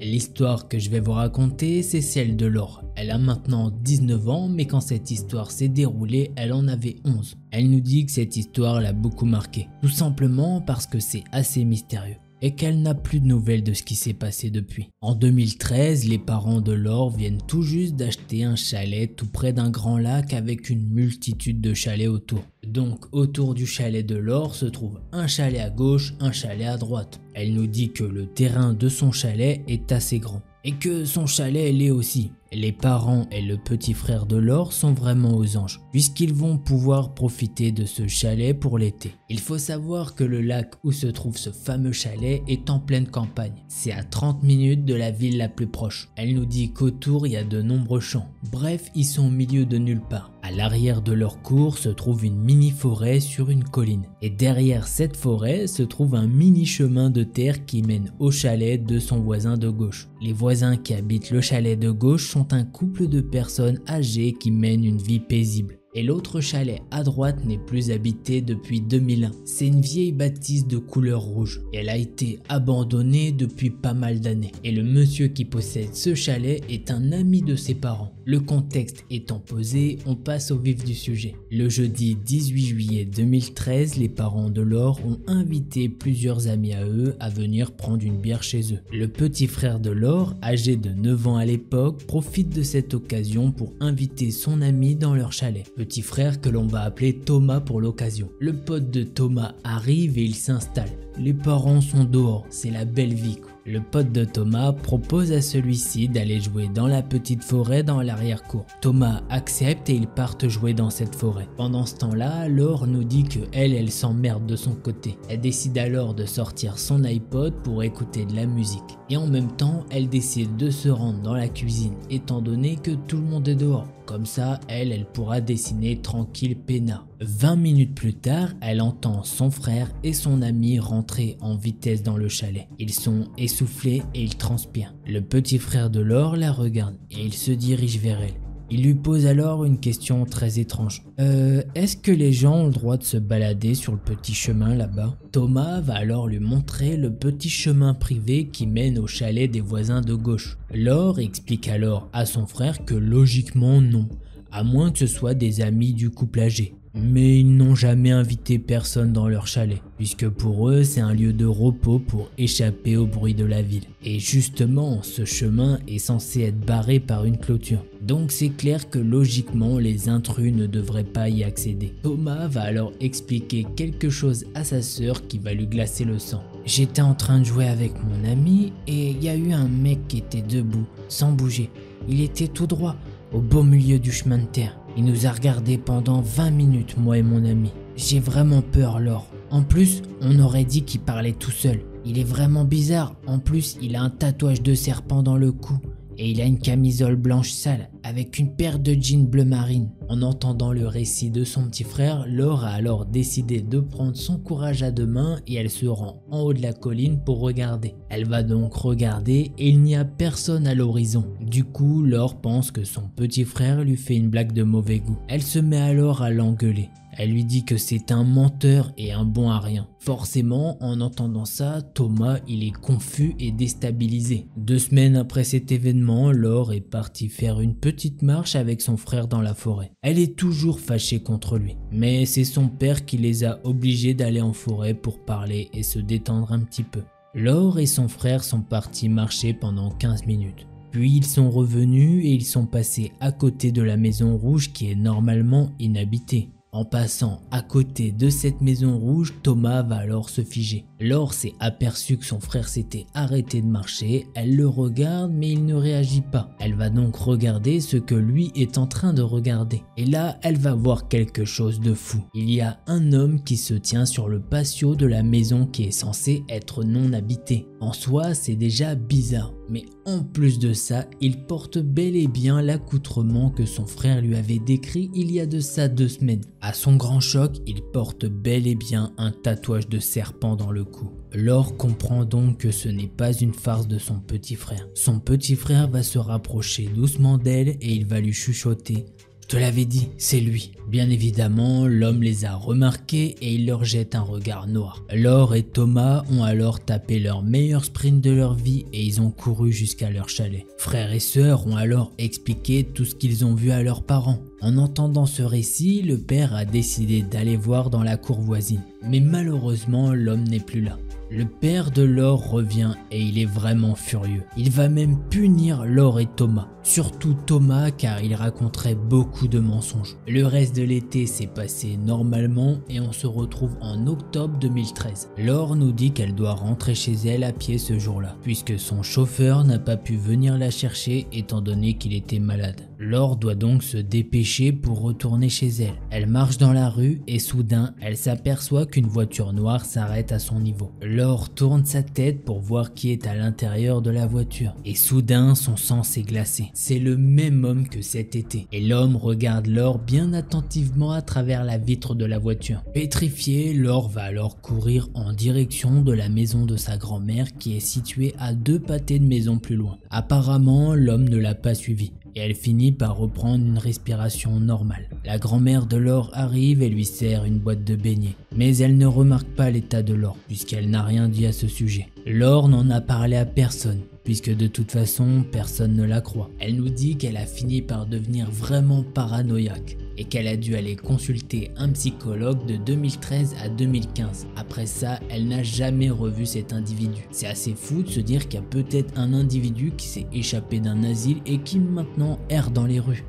L'histoire que je vais vous raconter, c'est celle de Laure. Elle a maintenant 19 ans, mais quand cette histoire s'est déroulée, elle en avait 11. Elle nous dit que cette histoire l'a beaucoup marquée, tout simplement parce que c'est assez mystérieux et qu'elle n'a plus de nouvelles de ce qui s'est passé depuis. En 2013, les parents de Laure viennent tout juste d'acheter un chalet tout près d'un grand lac avec une multitude de chalets autour. Donc autour du chalet de Laure se trouve un chalet à gauche, un chalet à droite. Elle nous dit que le terrain de son chalet est assez grand et que son chalet l'est aussi. Les parents et le petit frère de Laure sont vraiment aux anges, puisqu'ils vont pouvoir profiter de ce chalet pour l'été. Il faut savoir que le lac où se trouve ce fameux chalet est en pleine campagne. C'est à 30 minutes de la ville la plus proche. Elle nous dit qu'autour il y a de nombreux champs. Bref, ils sont au milieu de nulle part. À l'arrière de leur cour se trouve une mini forêt sur une colline. Et derrière cette forêt se trouve un mini chemin de terre qui mène au chalet de son voisin de gauche. Les voisins qui habitent le chalet de gauche sont un couple de personnes âgées qui mènent une vie paisible. Et l'autre chalet à droite n'est plus habité depuis 2001. C'est une vieille bâtisse de couleur rouge. Et elle a été abandonnée depuis pas mal d'années. Et le monsieur qui possède ce chalet est un ami de ses parents. Le contexte étant posé, on passe au vif du sujet. Le jeudi 18 juillet 2013, les parents de Laure ont invité plusieurs amis à eux à venir prendre une bière chez eux. Le petit frère de Laure, âgé de 9 ans à l'époque, profite de cette occasion pour inviter son ami dans leur chalet. Petit frère que l'on va appeler Thomas pour l'occasion. Le pote de Thomas arrive et il s'installe. Les parents sont dehors, c'est la belle vie quoi. Le pote de Thomas propose à celui-ci d'aller jouer dans la petite forêt dans l'arrière-cour. Thomas accepte et ils partent jouer dans cette forêt. Pendant ce temps-là, Laure nous dit que elle s'emmerde de son côté. Elle décide alors de sortir son iPod pour écouter de la musique. Et en même temps, elle décide de se rendre dans la cuisine, étant donné que tout le monde est dehors. Comme ça, elle pourra dessiner tranquille peinard. 20 minutes plus tard, elle entend son frère et son ami rentrer en vitesse dans le chalet. Ils sont essoufflés et ils transpirent. Le petit frère de Laure la regarde et il se dirige vers elle. Il lui pose alors une question très étrange. Est-ce que les gens ont le droit de se balader sur le petit chemin là-bas ? Thomas va alors lui montrer le petit chemin privé qui mène au chalet des voisins de gauche. Laure explique alors à son frère que logiquement non, à moins que ce soit des amis du couple âgé. Mais ils n'ont jamais invité personne dans leur chalet, puisque pour eux c'est un lieu de repos pour échapper au bruit de la ville. Et justement, ce chemin est censé être barré par une clôture. Donc c'est clair que logiquement les intrus ne devraient pas y accéder. Thomas va alors expliquer quelque chose à sa sœur qui va lui glacer le sang. J'étais en train de jouer avec mon ami et il y a eu un mec qui était debout, sans bouger. Il était tout droit, au beau milieu du chemin de terre. Il nous a regardé pendant 20 minutes, moi et mon ami. J'ai vraiment peur, Laure. En plus, on aurait dit qu'il parlait tout seul. Il est vraiment bizarre. En plus, il a un tatouage de serpent dans le cou. Et il a une camisole blanche sale, avec une paire de jeans bleu marine. En entendant le récit de son petit frère, Laure a alors décidé de prendre son courage à deux mains et elle se rend en haut de la colline pour regarder. Elle va donc regarder et il n'y a personne à l'horizon. Du coup, Laure pense que son petit frère lui fait une blague de mauvais goût. Elle se met alors à l'engueuler. Elle lui dit que c'est un menteur et un bon à rien. Forcément, en entendant ça, Thomas il est confus et déstabilisé. 2 semaines après cet événement, Laure est partie faire une petite marche avec son frère dans la forêt. Elle est toujours fâchée contre lui, mais c'est son père qui les a obligés d'aller en forêt pour parler et se détendre un petit peu. Laure et son frère sont partis marcher pendant 15 minutes. Puis ils sont revenus et ils sont passés à côté de la maison rouge qui est normalement inhabitée. En passant à côté de cette maison rouge, Thomas va alors se figer. Laure s'est aperçue que son frère s'était arrêté de marcher, elle le regarde mais il ne réagit pas. Elle va donc regarder ce que lui est en train de regarder. Et là, elle va voir quelque chose de fou. Il y a un homme qui se tient sur le patio de la maison qui est censée être non habitée. En soi, c'est déjà bizarre. Mais en plus de ça, il porte bel et bien l'accoutrement que son frère lui avait décrit il y a de ça 2 semaines. À son grand choc, il porte bel et bien un tatouage de serpent dans le cou. Laure comprend donc que ce n'est pas une farce de son petit frère. Son petit frère va se rapprocher doucement d'elle et il va lui chuchoter. Je te l'avais dit, c'est lui. Bien évidemment, l'homme les a remarqués et il leur jette un regard noir. Laure et Thomas ont alors tapé leur meilleur sprint de leur vie et ils ont couru jusqu'à leur chalet. Frères et sœurs ont alors expliqué tout ce qu'ils ont vu à leurs parents. En entendant ce récit, le père a décidé d'aller voir dans la cour voisine. Mais malheureusement, l'homme n'est plus là. Le père de Laure revient et il est vraiment furieux. Il va même punir Laure et Thomas. Surtout Thomas car il raconterait beaucoup de mensonges. Le reste de l'été s'est passé normalement et on se retrouve en octobre 2013. Laure nous dit qu'elle doit rentrer chez elle à pied ce jour-là, puisque son chauffeur n'a pas pu venir la chercher étant donné qu'il était malade. Laure doit donc se dépêcher pour retourner chez elle. Elle marche dans la rue et soudain, elle s'aperçoit qu'une voiture noire s'arrête à son niveau. Laure tourne sa tête pour voir qui est à l'intérieur de la voiture. Et soudain, son sang s'est glacé. C'est le même homme que cet été. Et l'homme regarde Laure bien attentivement à travers la vitre de la voiture. Pétrifiée, Laure va alors courir en direction de la maison de sa grand-mère qui est située à 2 pâtés de maison plus loin. Apparemment, l'homme ne l'a pas suivi. Et elle finit par reprendre une respiration normale. La grand-mère de Laure arrive et lui sert une boîte de beignets. Mais elle ne remarque pas l'état de Laure, puisqu'elle n'a rien dit à ce sujet. Laure n'en a parlé à personne, puisque de toute façon, personne ne la croit. Elle nous dit qu'elle a fini par devenir vraiment paranoïaque et qu'elle a dû aller consulter un psychologue de 2013 à 2015. Après ça, elle n'a jamais revu cet individu. C'est assez fou de se dire qu'il y a peut-être un individu qui s'est échappé d'un asile et qui maintenant erre dans les rues.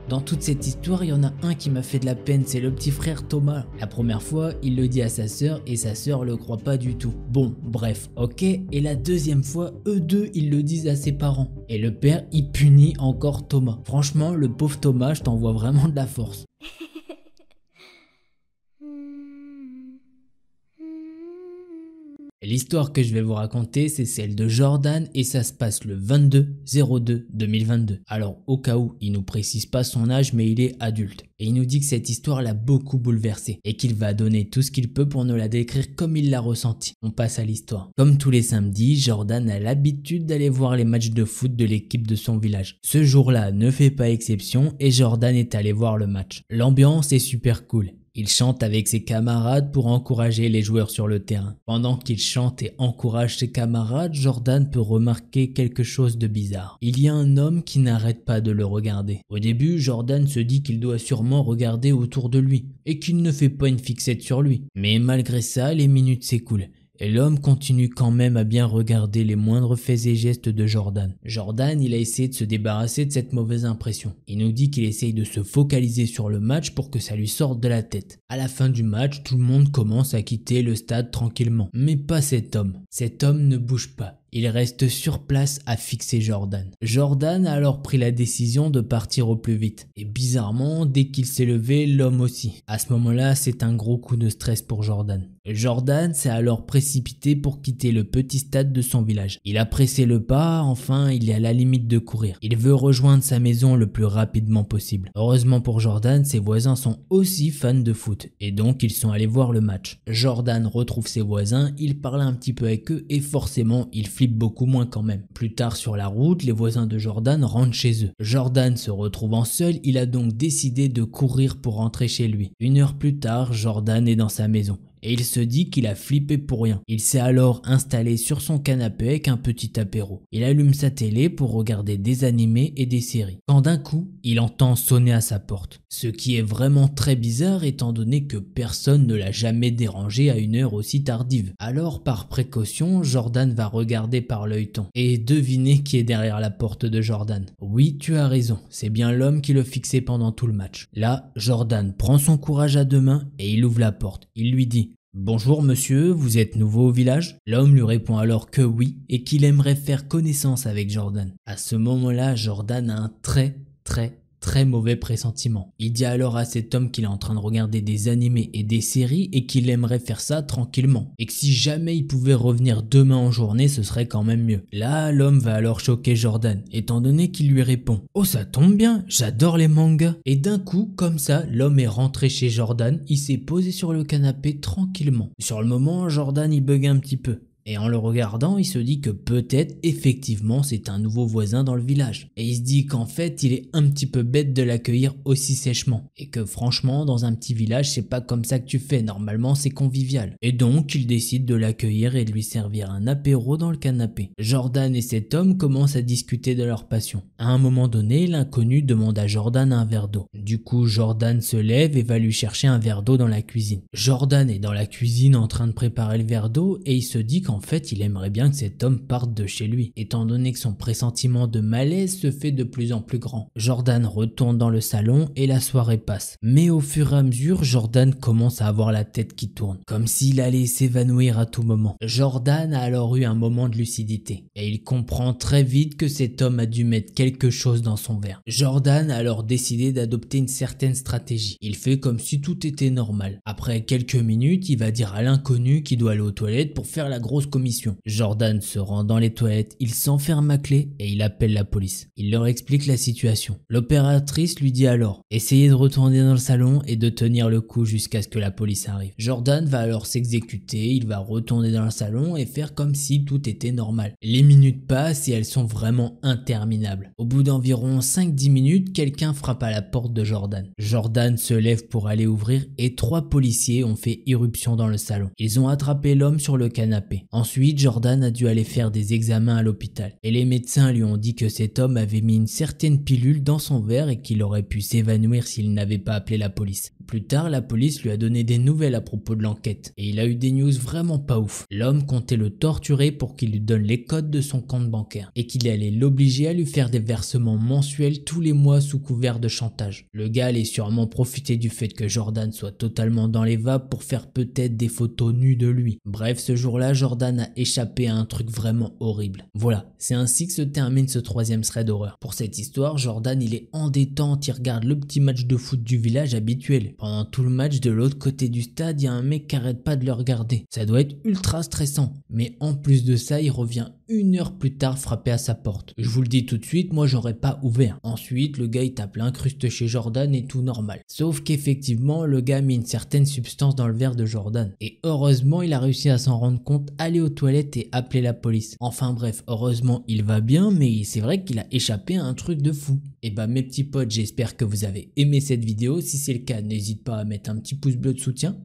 Dans toute cette histoire, il y en a un qui m'a fait de la peine, c'est le petit frère Thomas. La première fois, il le dit à sa sœur et sa sœur le croit pas du tout. Bon, bref, ok. Et la deuxième fois, eux deux, ils le disent à ses parents. Et le père, il punit encore Thomas. Franchement, le pauvre Thomas, je t'envoie vraiment de la force. L'histoire que je vais vous raconter, c'est celle de Jordan et ça se passe le 22/02/2022. Alors au cas où, il nous précise pas son âge mais il est adulte. Et il nous dit que cette histoire l'a beaucoup bouleversé et qu'il va donner tout ce qu'il peut pour nous la décrire comme il l'a ressenti. On passe à l'histoire. Comme tous les samedis, Jordan a l'habitude d'aller voir les matchs de foot de l'équipe de son village. Ce jour-là ne fait pas exception et Jordan est allé voir le match. L'ambiance est super cool. Il chante avec ses camarades pour encourager les joueurs sur le terrain. Pendant qu'il chante et encourage ses camarades, Jordan peut remarquer quelque chose de bizarre. Il y a un homme qui n'arrête pas de le regarder. Au début, Jordan se dit qu'il doit sûrement regarder autour de lui et qu'il ne fait pas une fixette sur lui. Mais malgré ça, les minutes s'écoulent. Et l'homme continue quand même à bien regarder les moindres faits et gestes de Jordan. Jordan, il a essayé de se débarrasser de cette mauvaise impression. Il nous dit qu'il essaye de se focaliser sur le match pour que ça lui sorte de la tête. À la fin du match, tout le monde commence à quitter le stade tranquillement. Mais pas cet homme. Cet homme ne bouge pas. Il reste sur place à fixer Jordan. Jordan a alors pris la décision de partir au plus vite. Et bizarrement, dès qu'il s'est levé, l'homme aussi. À ce moment-là, c'est un gros coup de stress pour Jordan. Jordan s'est alors précipité pour quitter le petit stade de son village. Il a pressé le pas, enfin il est à la limite de courir. Il veut rejoindre sa maison le plus rapidement possible. Heureusement pour Jordan, ses voisins sont aussi fans de foot et donc ils sont allés voir le match. Jordan retrouve ses voisins, il parle un petit peu avec eux et forcément il flippe beaucoup moins quand même. Plus tard sur la route, les voisins de Jordan rentrent chez eux. Jordan se retrouvant seul, il a donc décidé de courir pour rentrer chez lui. 1 heure plus tard, Jordan est dans sa maison. Et il se dit qu'il a flippé pour rien. Il s'est alors installé sur son canapé avec un petit apéro. Il allume sa télé pour regarder des animés et des séries. Quand d'un coup, il entend sonner à sa porte. Ce qui est vraiment très bizarre étant donné que personne ne l'a jamais dérangé à une heure aussi tardive. Alors par précaution, Jordan va regarder par l'œilleton. Et devinez qui est derrière la porte de Jordan. Oui, tu as raison, c'est bien l'homme qui le fixait pendant tout le match. Là, Jordan prend son courage à 2 mains et il ouvre la porte. Il lui dit: Bonjour monsieur, vous êtes nouveau au village? L'homme lui répond alors que oui et qu'il aimerait faire connaissance avec Jordan. À ce moment-là, Jordan a un très mauvais pressentiment. Il dit alors à cet homme qu'il est en train de regarder des animés et des séries et qu'il aimerait faire ça tranquillement. Et que si jamais il pouvait revenir demain en journée, ce serait quand même mieux. Là, l'homme va alors choquer Jordan, étant donné qu'il lui répond: Oh, ça tombe bien, j'adore les mangas. Et d'un coup, comme ça, l'homme est rentré chez Jordan, il s'est posé sur le canapé tranquillement. Sur le moment, Jordan il bug un petit peu. Et en le regardant, il se dit que peut-être effectivement c'est un nouveau voisin dans le village. Et il se dit qu'en fait il est un petit peu bête de l'accueillir aussi sèchement. Et que franchement dans un petit village c'est pas comme ça que tu fais, normalement c'est convivial. Et donc il décide de l'accueillir et de lui servir un apéro dans le canapé. Jordan et cet homme commencent à discuter de leur passion. À un moment donné, l'inconnu demande à Jordan un verre d'eau. Du coup Jordan se lève et va lui chercher un verre d'eau dans la cuisine. Jordan est dans la cuisine en train de préparer le verre d'eau et il se dit qu'en fait, il aimerait bien que cet homme parte de chez lui, étant donné que son pressentiment de malaise se fait de plus en plus grand. Jordan retourne dans le salon et la soirée passe. Mais au fur et à mesure, Jordan commence à avoir la tête qui tourne, comme s'il allait s'évanouir à tout moment. Jordan a alors eu un moment de lucidité, et il comprend très vite que cet homme a dû mettre quelque chose dans son verre. Jordan a alors décidé d'adopter une certaine stratégie. Il fait comme si tout était normal. Après quelques minutes, il va dire à l'inconnu qu'il doit aller aux toilettes pour faire la grosse commission. Jordan se rend dans les toilettes, il s'enferme à clé et il appelle la police. Il leur explique la situation. L'opératrice lui dit alors: essayez de retourner dans le salon et de tenir le coup jusqu'à ce que la police arrive. Jordan va alors s'exécuter, il va retourner dans le salon et faire comme si tout était normal. Les minutes passent et elles sont vraiment interminables. Au bout d'environ 5-10 minutes, quelqu'un frappe à la porte de Jordan. Jordan se lève pour aller ouvrir et 3 policiers ont fait irruption dans le salon. Ils ont attrapé l'homme sur le canapé. Ensuite, Jordan a dû aller faire des examens à l'hôpital et les médecins lui ont dit que cet homme avait mis une certaine pilule dans son verre et qu'il aurait pu s'évanouir s'il n'avait pas appelé la police. Plus tard, la police lui a donné des nouvelles à propos de l'enquête et il a eu des news vraiment pas ouf. L'homme comptait le torturer pour qu'il lui donne les codes de son compte bancaire et qu'il allait l'obliger à lui faire des versements mensuels tous les mois sous couvert de chantage. Le gars allait sûrement profiter du fait que Jordan soit totalement dans les vapes pour faire peut-être des photos nues de lui. Bref, ce jour-là, Jordan a échappé à un truc vraiment horrible. Voilà, c'est ainsi que se termine ce 3e thread d'horreur. Pour cette histoire, Jordan il est en détente, il regarde le petit match de foot du village habituel. Pendant tout le match, de l'autre côté du stade, il y a un mec qui arrête pas de le regarder. Ça doit être ultra stressant. Mais en plus de ça, il revient 1 heure plus tard frapper à sa porte. Je vous le dis tout de suite, moi j'aurais pas ouvert. Ensuite, le gars il tape l'incruste chez Jordan et tout normal. Sauf qu'effectivement, le gars a mis une certaine substance dans le verre de Jordan. Et heureusement, il a réussi à s'en rendre compte, aller aux toilettes et appeler la police. Enfin bref, heureusement il va bien, mais c'est vrai qu'il a échappé à un truc de fou. Et bah mes petits potes, j'espère que vous avez aimé cette vidéo. Si c'est le cas, n'hésite pas à mettre un petit pouce bleu de soutien.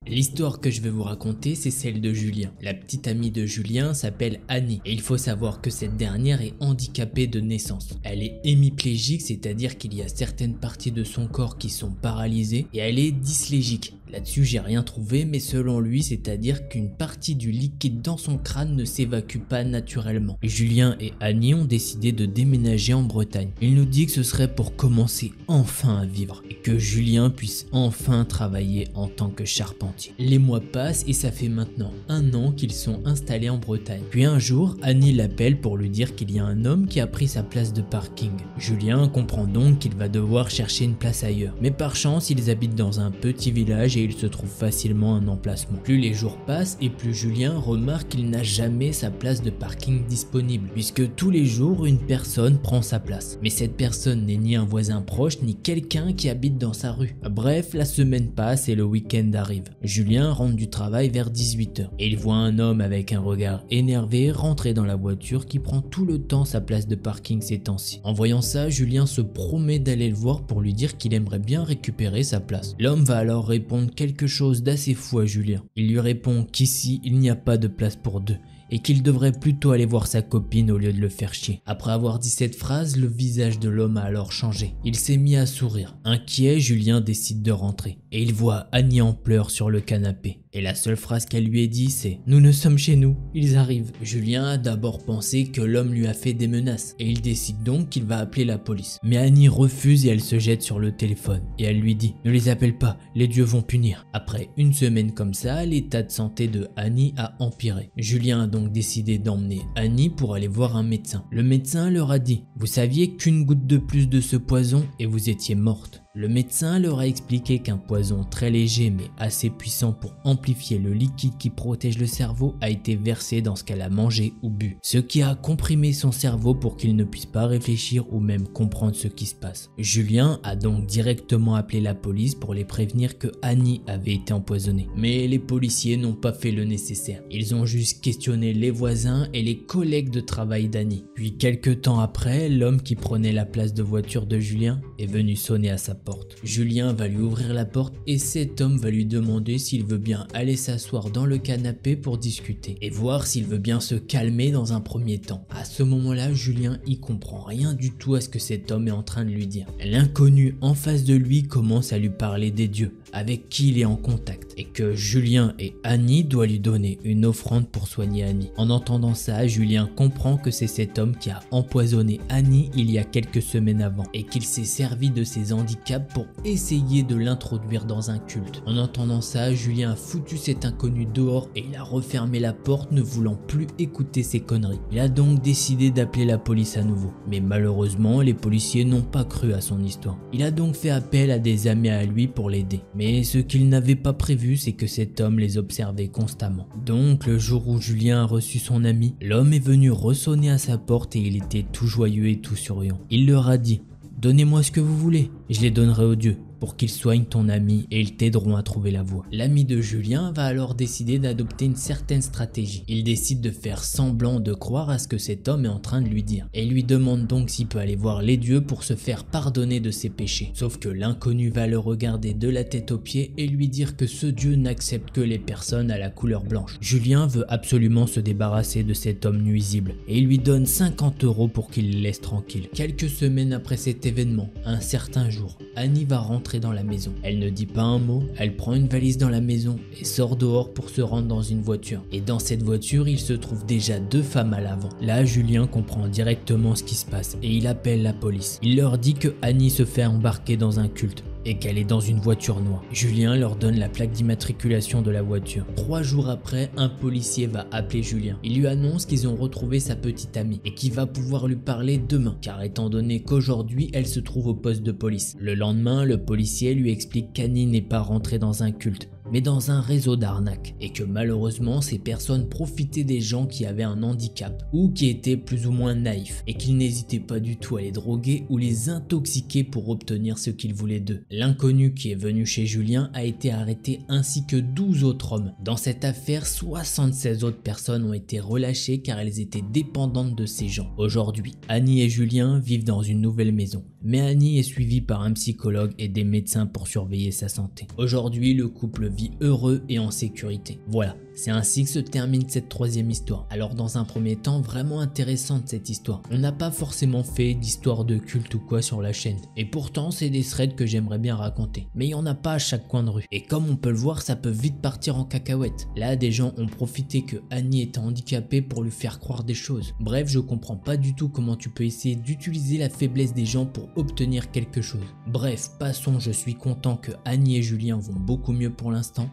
L'histoire que je vais vous raconter, c'est celle de Julien. La petite amie de Julien s'appelle Annie et il faut savoir que cette dernière est handicapée de naissance. Elle est hémiplégique, c'est-à-dire qu'il y a certaines parties de son corps qui sont paralysées et elle est dyslégique. Là-dessus j'ai rien trouvé, mais selon lui c'est-à-dire qu'une partie du liquide dans son crâne ne s'évacue pas naturellement. Julien et Annie ont décidé de déménager en Bretagne. Il nous dit que ce serait pour commencer enfin à vivre et que Julien puisse enfin travailler en tant que charpentier. Les mois passent et ça fait maintenant 1 an qu'ils sont installés en Bretagne. Puis un jour, Annie l'appelle pour lui dire qu'il y a un homme qui a pris sa place de parking. Julien comprend donc qu'il va devoir chercher une place ailleurs. Mais par chance, ils habitent dans un petit village et il se trouve facilement un emplacement. Plus les jours passent et plus Julien remarque qu'il n'a jamais sa place de parking disponible, puisque tous les jours une personne prend sa place. Mais cette personne n'est ni un voisin proche ni quelqu'un qui habite dans sa rue. Bref, la semaine passe et le week-end arrive. Julien rentre du travail vers 18h et il voit un homme avec un regard énervé rentrer dans la voiture qui prend tout le temps sa place de parking ces temps-ci. En voyant ça, Julien se promet d'aller le voir pour lui dire qu'il aimerait bien récupérer sa place. L'homme va alors répondre quelque chose d'assez fou à Julien. Il lui répond qu'ici il n'y a pas de place pour deux et qu'il devrait plutôt aller voir sa copine au lieu de le faire chier. Après avoir dit cette phrase, le visage de l'homme a alors changé. Il s'est mis à sourire. Inquiet, Julien décide de rentrer et il voit Annie en pleurs sur le canapé. Et la seule phrase qu'elle lui ait dit c'est « Nous ne sommes chez nous, ils arrivent ». Julien a d'abord pensé que l'homme lui a fait des menaces et il décide donc qu'il va appeler la police. Mais Annie refuse et elle se jette sur le téléphone et elle lui dit « Ne les appelle pas, les dieux vont punir ». Après une semaine comme ça, l'état de santé de Annie a empiré. Julien a donc décidé d'emmener Annie pour aller voir un médecin. Le médecin leur a dit « Vous saviez qu'une goutte de plus de ce poison et vous étiez morte ». Le médecin leur a expliqué qu'un poison très léger mais assez puissant pour amplifier le liquide qui protège le cerveau a été versé dans ce qu'elle a mangé ou bu, ce qui a comprimé son cerveau pour qu'il ne puisse pas réfléchir ou même comprendre ce qui se passe. Julien a donc directement appelé la police pour les prévenir que Annie avait été empoisonnée. Mais les policiers n'ont pas fait le nécessaire. Ils ont juste questionné les voisins et les collègues de travail d'Annie. Puis quelques temps après, l'homme qui prenait la place de voiture de Julien est venu sonner à sa porte. Julien va lui ouvrir la porte et cet homme va lui demander s'il veut bien aller s'asseoir dans le canapé pour discuter et voir s'il veut bien se calmer dans un premier temps. À ce moment-là, Julien y comprend rien du tout à ce que cet homme est en train de lui dire. L'inconnu en face de lui commence à lui parler des dieux avec qui il est en contact et que Julien et Annie doivent lui donner une offrande pour soigner Annie. En entendant ça, Julien comprend que c'est cet homme qui a empoisonné Annie il y a quelques semaines avant et qu'il s'est servi de ses handicaps pour essayer de l'introduire dans un culte. En entendant ça, Julien a foutu cet inconnu dehors et il a refermé la porte ne voulant plus écouter ses conneries. Il a donc décidé d'appeler la police à nouveau. Mais malheureusement, les policiers n'ont pas cru à son histoire. Il a donc fait appel à des amis à lui pour l'aider. Mais ce qu'il n'avait pas prévu, c'est que cet homme les observait constamment. Donc le jour où Julien a reçu son ami, l'homme est venu ressonner à sa porte et il était tout joyeux et tout souriant. Il leur a dit « Donnez-moi ce que vous voulez, je les donnerai aux dieux. » pour qu'ils soignent ton ami et ils t'aideront à trouver la voie. L'ami de Julien va alors décider d'adopter une certaine stratégie. Il décide de faire semblant de croire à ce que cet homme est en train de lui dire et lui demande donc s'il peut aller voir les dieux pour se faire pardonner de ses péchés. Sauf que l'inconnu va le regarder de la tête aux pieds et lui dire que ce dieu n'accepte que les personnes à la couleur blanche. Julien veut absolument se débarrasser de cet homme nuisible et il lui donne 50 € pour qu'il le laisse tranquille. Quelques semaines après cet événement, un certain jour, Annie va rentrer dans la maison. Elle ne dit pas un mot, elle prend une valise dans la maison et sort dehors pour se rendre dans une voiture. Et dans cette voiture, il se trouve déjà 2 femmes à l'avant. Là, Julien comprend directement ce qui se passe et il appelle la police. Il leur dit que Annie se fait embarquer dans un culte et qu'elle est dans une voiture noire. Julien leur donne la plaque d'immatriculation de la voiture. 3 jours après, un policier va appeler Julien. Il lui annonce qu'ils ont retrouvé sa petite amie et qu'il va pouvoir lui parler demain, car étant donné qu'aujourd'hui elle se trouve au poste de police. Le lendemain, le policier lui explique qu'Annie n'est pas rentrée dans un culte, mais dans un réseau d'arnaques, et que malheureusement ces personnes profitaient des gens qui avaient un handicap ou qui étaient plus ou moins naïfs et qu'ils n'hésitaient pas du tout à les droguer ou les intoxiquer pour obtenir ce qu'ils voulaient d'eux. L'inconnu qui est venu chez Julien a été arrêté ainsi que 12 autres hommes. Dans cette affaire, 76 autres personnes ont été relâchées car elles étaient dépendantes de ces gens. Aujourd'hui, Annie et Julien vivent dans une nouvelle maison, mais Annie est suivie par un psychologue et des médecins pour surveiller sa santé. Aujourd'hui, le couple vit heureux et en sécurité. Voilà, C'est ainsi que se termine cette troisième histoire. Alors dans un premier temps, vraiment intéressante cette histoire. On n'a pas forcément fait d'histoire de culte ou quoi sur la chaîne. Et pourtant c'est des threads que j'aimerais bien raconter. Mais il n'y en a pas à chaque coin de rue. Et comme on peut le voir, ça peut vite partir en cacahuète. Là des gens ont profité que Annie était handicapée pour lui faire croire des choses. Bref, je comprends pas du tout comment tu peux essayer d'utiliser la faiblesse des gens pour obtenir quelque chose. Bref, passons, je suis content que Annie et Julien vont beaucoup mieux pour l'instant.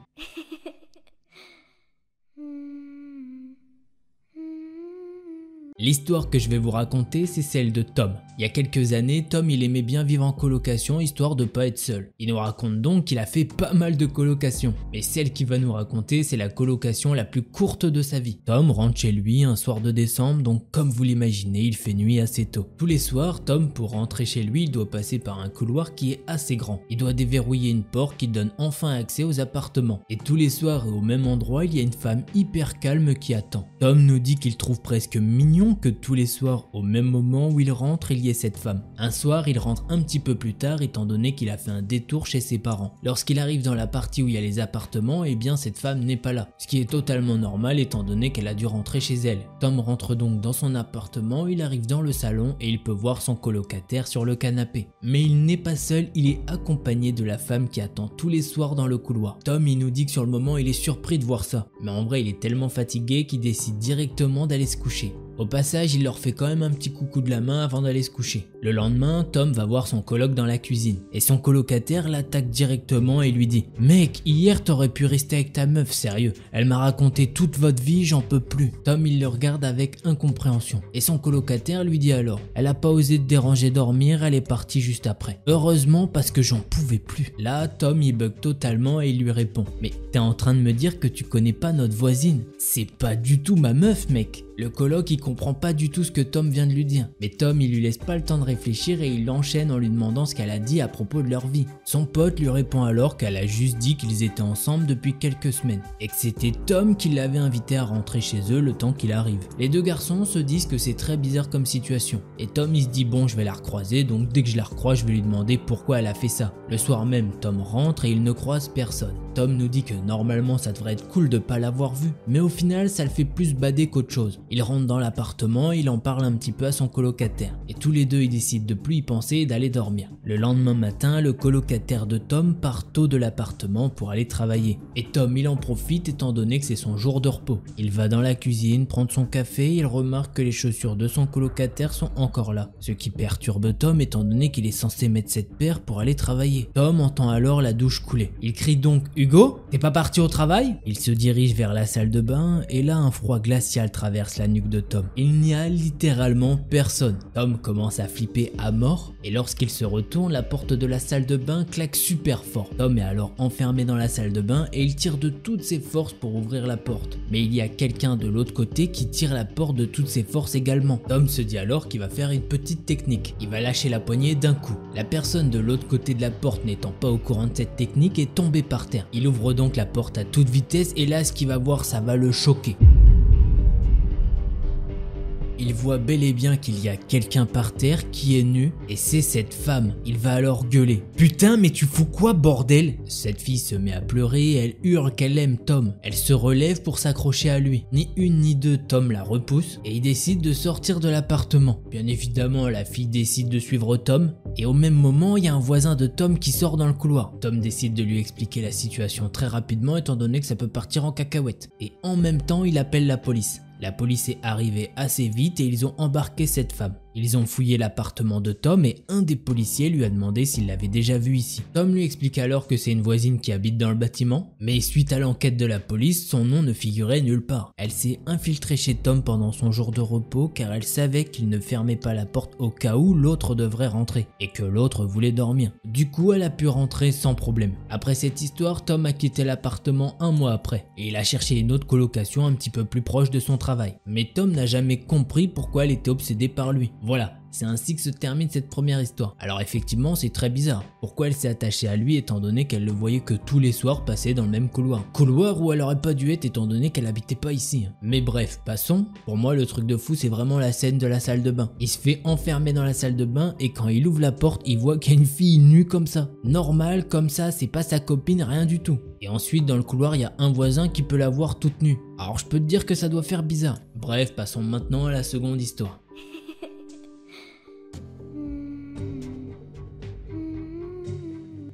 L'histoire que je vais vous raconter, c'est celle de Tom. Il y a quelques années, Tom il aimait bien vivre en colocation histoire de pas être seul. Il nous raconte donc qu'il a fait pas mal de colocations. Mais celle qu'il va nous raconter, c'est la colocation la plus courte de sa vie. Tom rentre chez lui un soir de décembre, donc comme vous l'imaginez, il fait nuit assez tôt. Tous les soirs, Tom, pour rentrer chez lui, il doit passer par un couloir qui est assez grand. Il doit déverrouiller une porte qui donne enfin accès aux appartements. Et tous les soirs et au même endroit, il y a une femme hyper calme qui attend. Tom nous dit qu'il trouve presque mignon que tous les soirs, au même moment où il rentre, il y ait cette femme. Un soir, il rentre un petit peu plus tard étant donné qu'il a fait un détour chez ses parents. Lorsqu'il arrive dans la partie où il y a les appartements, eh bien cette femme n'est pas là. Ce qui est totalement normal étant donné qu'elle a dû rentrer chez elle. Tom rentre donc dans son appartement, il arrive dans le salon et il peut voir son colocataire sur le canapé. Mais il n'est pas seul, il est accompagné de la femme qui attend tous les soirs dans le couloir. Tom il nous dit que sur le moment il est surpris de voir ça. Mais en vrai il est tellement fatigué qu'il décide directement d'aller se coucher. Au passage, il leur fait quand même un petit coucou de la main avant d'aller se coucher. Le lendemain, Tom va voir son coloc dans la cuisine. Et son colocataire l'attaque directement et lui dit « Mec, hier t'aurais pu rester avec ta meuf, sérieux. Elle m'a raconté toute votre vie, j'en peux plus. » Tom, il le regarde avec incompréhension. Et son colocataire lui dit alors « Elle a pas osé te déranger dormir, elle est partie juste après. Heureusement parce que j'en pouvais plus. » Là, Tom, il bug totalement et il lui répond « Mais t'es en train de me dire que tu connais pas notre voisine? C'est pas du tout ma meuf, mec. » Le coloc il comprend pas du tout ce que Tom vient de lui dire, mais Tom il lui laisse pas le temps de réfléchir et il enchaîne en lui demandant ce qu'elle a dit à propos de leur vie. Son pote lui répond alors qu'elle a juste dit qu'ils étaient ensemble depuis quelques semaines et que c'était Tom qui l'avait invité à rentrer chez eux le temps qu'il arrive. Les deux garçons se disent que c'est très bizarre comme situation et Tom il se dit bon je vais la recroiser donc dès que je la recroise je vais lui demander pourquoi elle a fait ça. Le soir même Tom rentre et il ne croise personne. Tom nous dit que normalement ça devrait être cool de pas l'avoir vu, mais au final ça le fait plus bader qu'autre chose. Il rentre dans l'appartement, il en parle un petit peu à son colocataire et tous les deux ils décident de plus y penser et d'aller dormir. Le lendemain matin, le colocataire de Tom part tôt de l'appartement pour aller travailler et Tom il en profite étant donné que c'est son jour de repos. Il va dans la cuisine prendre son café et il remarque que les chaussures de son colocataire sont encore là, ce qui perturbe Tom étant donné qu'il est censé mettre cette paire pour aller travailler. Tom entend alors la douche couler. Il crie donc « Hugo, t'es pas parti au travail ?» Il se dirige vers la salle de bain et là un froid glacial traverse la nuque de Tom. Il n'y a littéralement personne. Tom commence à flipper à mort et lorsqu'il se retourne, la porte de la salle de bain claque super fort. Tom est alors enfermé dans la salle de bain et il tire de toutes ses forces pour ouvrir la porte. Mais il y a quelqu'un de l'autre côté qui tire la porte de toutes ses forces également. Tom se dit alors qu'il va faire une petite technique. Il va lâcher la poignée d'un coup. La personne de l'autre côté de la porte n'étant pas au courant de cette technique est tombée par terre. Il ouvre donc la porte à toute vitesse et là ce qu'il va voir ça va le choquer. Il voit bel et bien qu'il y a quelqu'un par terre qui est nu et c'est cette femme. Il va alors gueuler « Putain mais tu fous quoi bordel ?» Cette fille se met à pleurer et elle hurle qu'elle aime Tom. Elle se relève pour s'accrocher à lui. Ni une ni deux, Tom la repousse et il décide de sortir de l'appartement. Bien évidemment la fille décide de suivre Tom et au même moment il y a un voisin de Tom qui sort dans le couloir. Tom décide de lui expliquer la situation très rapidement étant donné que ça peut partir en cacahuète. Et en même temps il appelle la police. La police est arrivée assez vite et ils ont embarqué cette femme. Ils ont fouillé l'appartement de Tom et un des policiers lui a demandé s'il l'avait déjà vu ici. Tom lui explique alors que c'est une voisine qui habite dans le bâtiment, mais suite à l'enquête de la police, son nom ne figurait nulle part. Elle s'est infiltrée chez Tom pendant son jour de repos car elle savait qu'il ne fermait pas la porte au cas où l'autre devrait rentrer et que l'autre voulait dormir. Du coup, elle a pu rentrer sans problème. Après cette histoire, Tom a quitté l'appartement un mois après et il a cherché une autre colocation un petit peu plus proche de son travail. Mais Tom n'a jamais compris pourquoi elle était obsédée par lui. Voilà, C'est ainsi que se termine cette première histoire. Alors effectivement, c'est très bizarre. Pourquoi elle s'est attachée à lui étant donné qu'elle le voyait que tous les soirs passer dans le même couloir? Couloir où elle aurait pas dû être étant donné qu'elle habitait pas ici. Mais bref, passons. Pour moi, le truc de fou, c'est vraiment la scène de la salle de bain. Il se fait enfermer dans la salle de bain et quand il ouvre la porte, il voit qu'il y a une fille nue comme ça. Normal, comme ça, c'est pas sa copine, rien du tout. Et ensuite, dans le couloir, il y a un voisin qui peut la voir toute nue. Alors je peux te dire que ça doit faire bizarre. Bref, passons maintenant à la seconde histoire.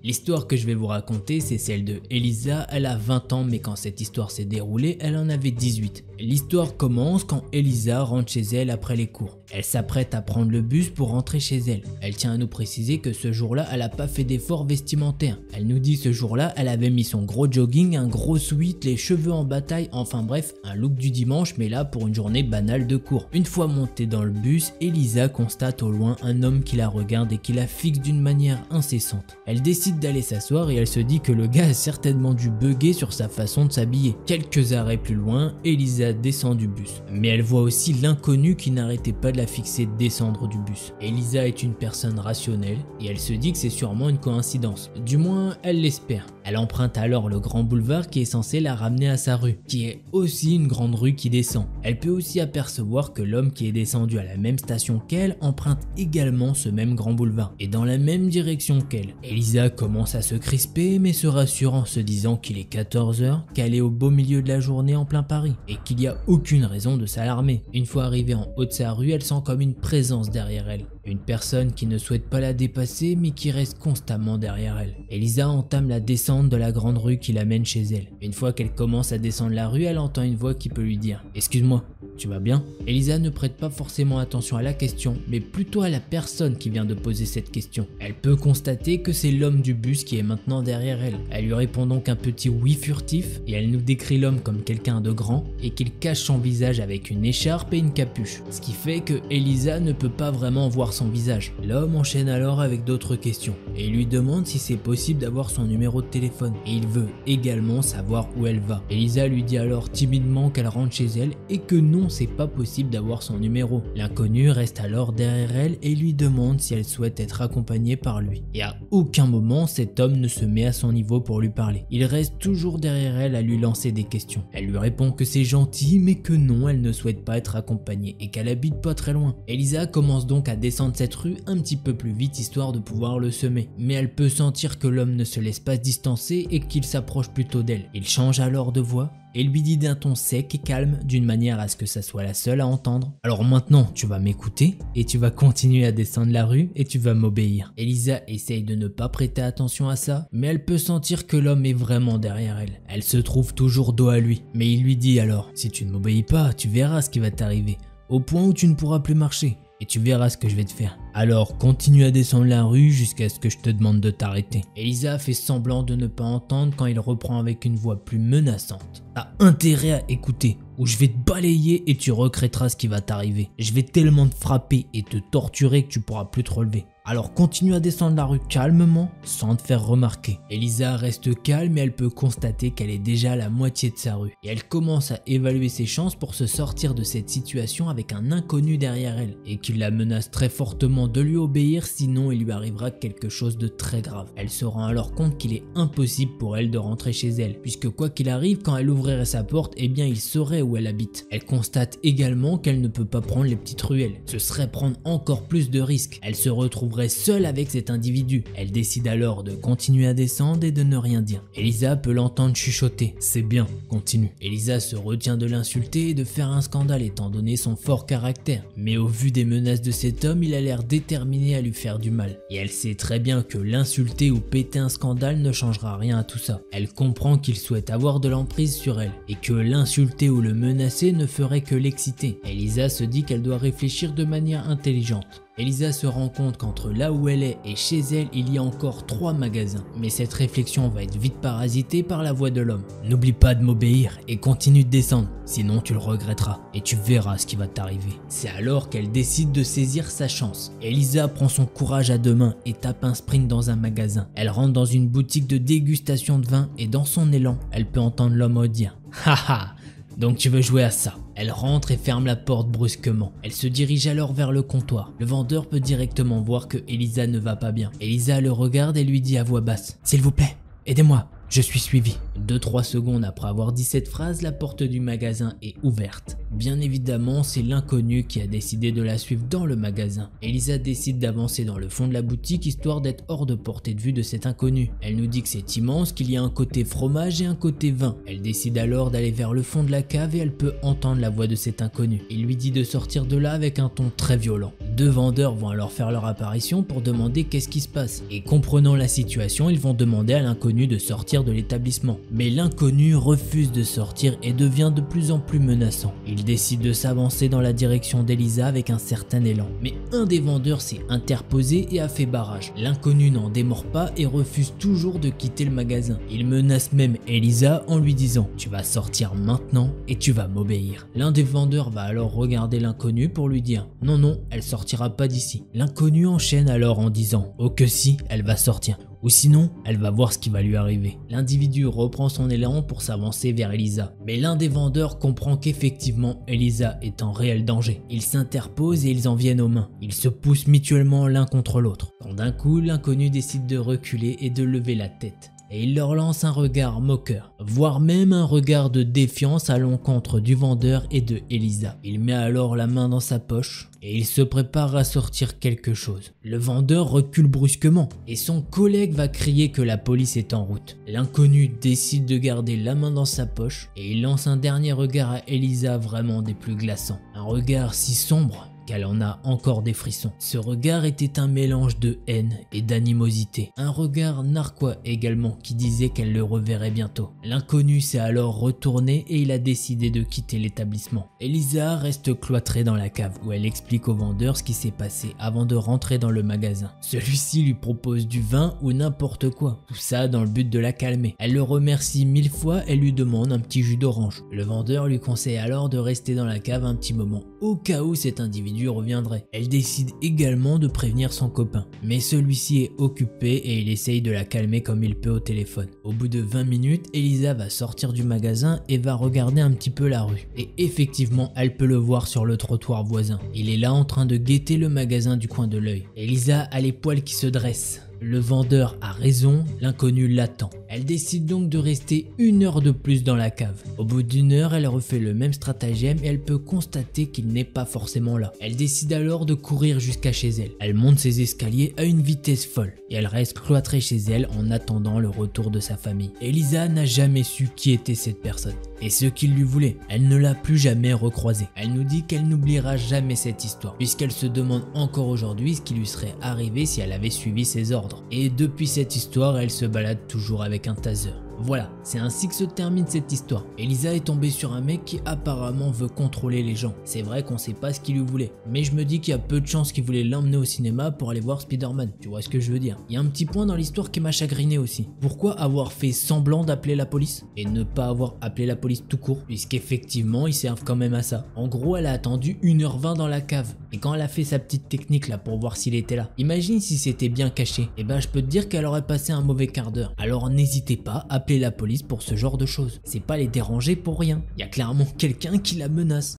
L'histoire que je vais vous raconter, c'est celle de Elisa. Elle a 20 ans, mais quand cette histoire s'est déroulée, elle en avait 18. L'histoire commence quand Elisa rentre chez elle après les cours. Elle s'apprête à prendre le bus pour rentrer chez elle. Elle tient à nous préciser que ce jour-là, elle n'a pas fait d'effort vestimentaire. Elle nous dit ce jour-là, elle avait mis son gros jogging, un gros sweat, les cheveux en bataille, enfin bref, un look du dimanche, mais là pour une journée banale de cours. Une fois montée dans le bus, Elisa constate au loin un homme qui la regarde et qui la fixe d'une manière incessante. Elle décide d'aller s'asseoir et elle se dit que le gars a certainement dû bugger sur sa façon de s'habiller. Quelques arrêts plus loin, Elisa descend du bus. Mais elle voit aussi l'inconnu qui n'arrêtait pas de la fixer descendre du bus. Elisa est une personne rationnelle et elle se dit que c'est sûrement une coïncidence. Du moins, elle l'espère. Elle emprunte alors le grand boulevard qui est censé la ramener à sa rue, qui est aussi une grande rue qui descend. Elle peut aussi apercevoir que l'homme qui est descendu à la même station qu'elle emprunte également ce même grand boulevard et dans la même direction qu'elle. Elisa commence à se crisper mais se rassure en se disant qu'il est 14 h, qu'elle est au beau milieu de la journée en plein Paris et qu'il n'y a aucune raison de s'alarmer. Une fois arrivée en haut de sa rue, elle sent comme une présence derrière elle. Une personne qui ne souhaite pas la dépasser mais qui reste constamment derrière elle. Elisa entame la descente de la grande rue qui l'amène chez elle. Une fois qu'elle commence à descendre la rue, elle entend une voix qui peut lui dire « Excuse-moi, tu vas bien ?» Elisa ne prête pas forcément attention à la question, mais plutôt à la personne qui vient de poser cette question. Elle peut constater que c'est l'homme du bus qui est maintenant derrière elle. Elle lui répond donc un petit oui furtif et elle nous décrit l'homme comme quelqu'un de grand et qu'il cache son visage avec une écharpe et une capuche. Ce qui fait que Elisa ne peut pas vraiment voir son visage. L'homme enchaîne alors avec d'autres questions et lui demande si c'est possible d'avoir son numéro de téléphone et il veut également savoir où elle va. Elisa lui dit alors timidement qu'elle rentre chez elle et que non, c'est pas possible d'avoir son numéro. L'inconnu reste alors derrière elle et lui demande si elle souhaite être accompagnée par lui. Et à aucun moment cet homme ne se met à son niveau pour lui parler. Il reste toujours derrière elle à lui lancer des questions. Elle lui répond que c'est gentil mais que non, elle ne souhaite pas être accompagnée et qu'elle habite pas très loin. Elisa commence donc à descendre cette rue un petit peu plus vite histoire de pouvoir le semer. Mais elle peut sentir que l'homme ne se laisse pas se distancer et qu'il s'approche plutôt d'elle. Il change alors de voix et lui dit d'un ton sec et calme d'une manière à ce que ça soit la seule à entendre. Alors maintenant tu vas m'écouter et tu vas continuer à descendre la rue et tu vas m'obéir. Elisa essaye de ne pas prêter attention à ça, mais elle peut sentir que l'homme est vraiment derrière elle. Elle se trouve toujours dos à lui, mais il lui dit alors: si tu ne m'obéis pas, tu verras ce qui va t'arriver, au point où tu ne pourras plus marcher. Et tu verras ce que je vais te faire. Alors continue à descendre la rue jusqu'à ce que je te demande de t'arrêter. Elisa fait semblant de ne pas entendre quand il reprend avec une voix plus menaçante. T'as intérêt à écouter ou je vais te balayer et tu regretteras ce qui va t'arriver. Je vais tellement te frapper et te torturer que tu pourras plus te relever. Alors continue à descendre la rue calmement sans te faire remarquer. Elisa reste calme et elle peut constater qu'elle est déjà à la moitié de sa rue. Et elle commence à évaluer ses chances pour se sortir de cette situation avec un inconnu derrière elle et qui la menace très fortement de lui obéir sinon il lui arrivera quelque chose de très grave. Elle se rend alors compte qu'il est impossible pour elle de rentrer chez elle puisque quoi qu'il arrive quand elle ouvrirait sa porte, eh bien il saurait où elle habite. Elle constate également qu'elle ne peut pas prendre les petites ruelles. Ce serait prendre encore plus de risques. Elle se retrouverait seule avec cet individu. Elle décide alors de continuer à descendre et de ne rien dire. Elisa peut l'entendre chuchoter. C'est bien, continue. Elisa se retient de l'insulter et de faire un scandale étant donné son fort caractère. Mais au vu des menaces de cet homme, il a l'air déterminé à lui faire du mal. Et elle sait très bien que l'insulter ou péter un scandale ne changera rien à tout ça. Elle comprend qu'il souhaite avoir de l'emprise sur elle et que l'insulter ou le menacer ne ferait que l'exciter. Elisa se dit qu'elle doit réfléchir de manière intelligente. Elisa se rend compte qu'entre là où elle est et chez elle, il y a encore 3 magasins. Mais cette réflexion va être vite parasitée par la voix de l'homme. N'oublie pas de m'obéir et continue de descendre, sinon tu le regretteras et tu verras ce qui va t'arriver. C'est alors qu'elle décide de saisir sa chance. Elisa prend son courage à 2 mains et tape un sprint dans un magasin. Elle rentre dans une boutique de dégustation de vin et dans son élan, elle peut entendre l'homme dire « Haha, Donc tu veux jouer à ça. Elle rentre et ferme la porte brusquement. Elle se dirige alors vers le comptoir. Le vendeur peut directement voir que Elisa ne va pas bien. Elisa le regarde et lui dit à voix basse: S'il vous plaît, aidez-moi. Je suis suivi. 2-3 secondes après avoir dit cette phrase, la porte du magasin est ouverte. Bien évidemment, c'est l'inconnu qui a décidé de la suivre dans le magasin. Elisa décide d'avancer dans le fond de la boutique histoire d'être hors de portée de vue de cet inconnu. Elle nous dit que c'est immense, qu'il y a un côté fromage et un côté vin. Elle décide alors d'aller vers le fond de la cave et elle peut entendre la voix de cet inconnu. Il lui dit de sortir de là avec un ton très violent. 2 vendeurs vont alors faire leur apparition pour demander qu'est-ce qui se passe. Et comprenant la situation, ils vont demander à l'inconnu de sortir de l'établissement. Mais l'inconnu refuse de sortir et devient de plus en plus menaçant. Il décide de s'avancer dans la direction d'Elisa avec un certain élan. Mais un des vendeurs s'est interposé et a fait barrage. L'inconnu n'en démord pas et refuse toujours de quitter le magasin. Il menace même Elisa en lui disant: tu vas sortir maintenant et tu vas m'obéir. L'un des vendeurs va alors regarder l'inconnu pour lui dire: non non, elle sortira pas d'ici. L'inconnu enchaîne alors en disant: oh que si, elle va sortir. Ou sinon, elle va voir ce qui va lui arriver. L'individu reprend son élan pour s'avancer vers Elisa. Mais l'un des vendeurs comprend qu'effectivement Elisa est en réel danger. Ils s'interposent et ils en viennent aux mains. Ils se poussent mutuellement l'un contre l'autre. Quand d'un coup, l'inconnu décide de reculer et de lever la tête. Et il leur lance un regard moqueur, voire même un regard de défiance à l'encontre du vendeur et de Elisa. Il met alors la main dans sa poche et il se prépare à sortir quelque chose. Le vendeur recule brusquement et son collègue va crier que la police est en route. L'inconnu décide de garder la main dans sa poche et il lance un dernier regard à Elisa, vraiment des plus glaçants. Un regard si sombre qu'elle en a encore des frissons. Ce regard était un mélange de haine et d'animosité. Un regard narquois également qui disait qu'elle le reverrait bientôt. L'inconnu s'est alors retourné et il a décidé de quitter l'établissement. Elisa reste cloîtrée dans la cave où elle explique au vendeur ce qui s'est passé avant de rentrer dans le magasin. Celui-ci lui propose du vin ou n'importe quoi. Tout ça dans le but de la calmer. Elle le remercie 1000 fois et lui demande un petit jus d'orange. Le vendeur lui conseille alors de rester dans la cave un petit moment au cas où cet individu reviendrait. Elle décide également de prévenir son copain, mais celui-ci est occupé et il essaye de la calmer comme il peut au téléphone. Au bout de 20 minutes, Elisa va sortir du magasin et va regarder un petit peu la rue. Et effectivement, elle peut le voir sur le trottoir voisin. Il est là en train de guetter le magasin du coin de l'œil. Elisa a les poils qui se dressent. Le vendeur a raison, l'inconnu l'attend. Elle décide donc de rester 1 heure de plus dans la cave. Au bout d'1 heure, elle refait le même stratagème et elle peut constater qu'il n'est pas forcément là. Elle décide alors de courir jusqu'à chez elle. Elle monte ses escaliers à une vitesse folle et elle reste cloîtrée chez elle en attendant le retour de sa famille. Elisa n'a jamais su qui était cette personne et ce qu'il lui voulait. Elle ne l'a plus jamais recroisé. Elle nous dit qu'elle n'oubliera jamais cette histoire puisqu'elle se demande encore aujourd'hui ce qui lui serait arrivé si elle avait suivi ses ordres. Et depuis cette histoire, elle se balade toujours avec un taser. Voilà, c'est ainsi que se termine cette histoire. Elisa est tombée sur un mec qui apparemment veut contrôler les gens. C'est vrai qu'on sait pas ce qu'il lui voulait, mais je me dis qu'il y a peu de chances qu'il voulait l'emmener au cinéma pour aller voir Spider-Man. Tu vois ce que je veux dire? Il y a un petit point dans l'histoire qui m'a chagriné aussi. Pourquoi avoir fait semblant d'appeler la police et ne pas avoir appelé la police tout court? Puisqu'effectivement, ils servent quand même à ça. En gros, elle a attendu 1h20 dans la cave. Et quand elle a fait sa petite technique là pour voir s'il était là, imagine si c'était bien caché. Et ben je peux te dire qu'elle aurait passé un mauvais quart d'heure. Alors n'hésitez pas à appeler la police pour ce genre de choses. C'est pas les déranger pour rien. Il y a clairement quelqu'un qui la menace.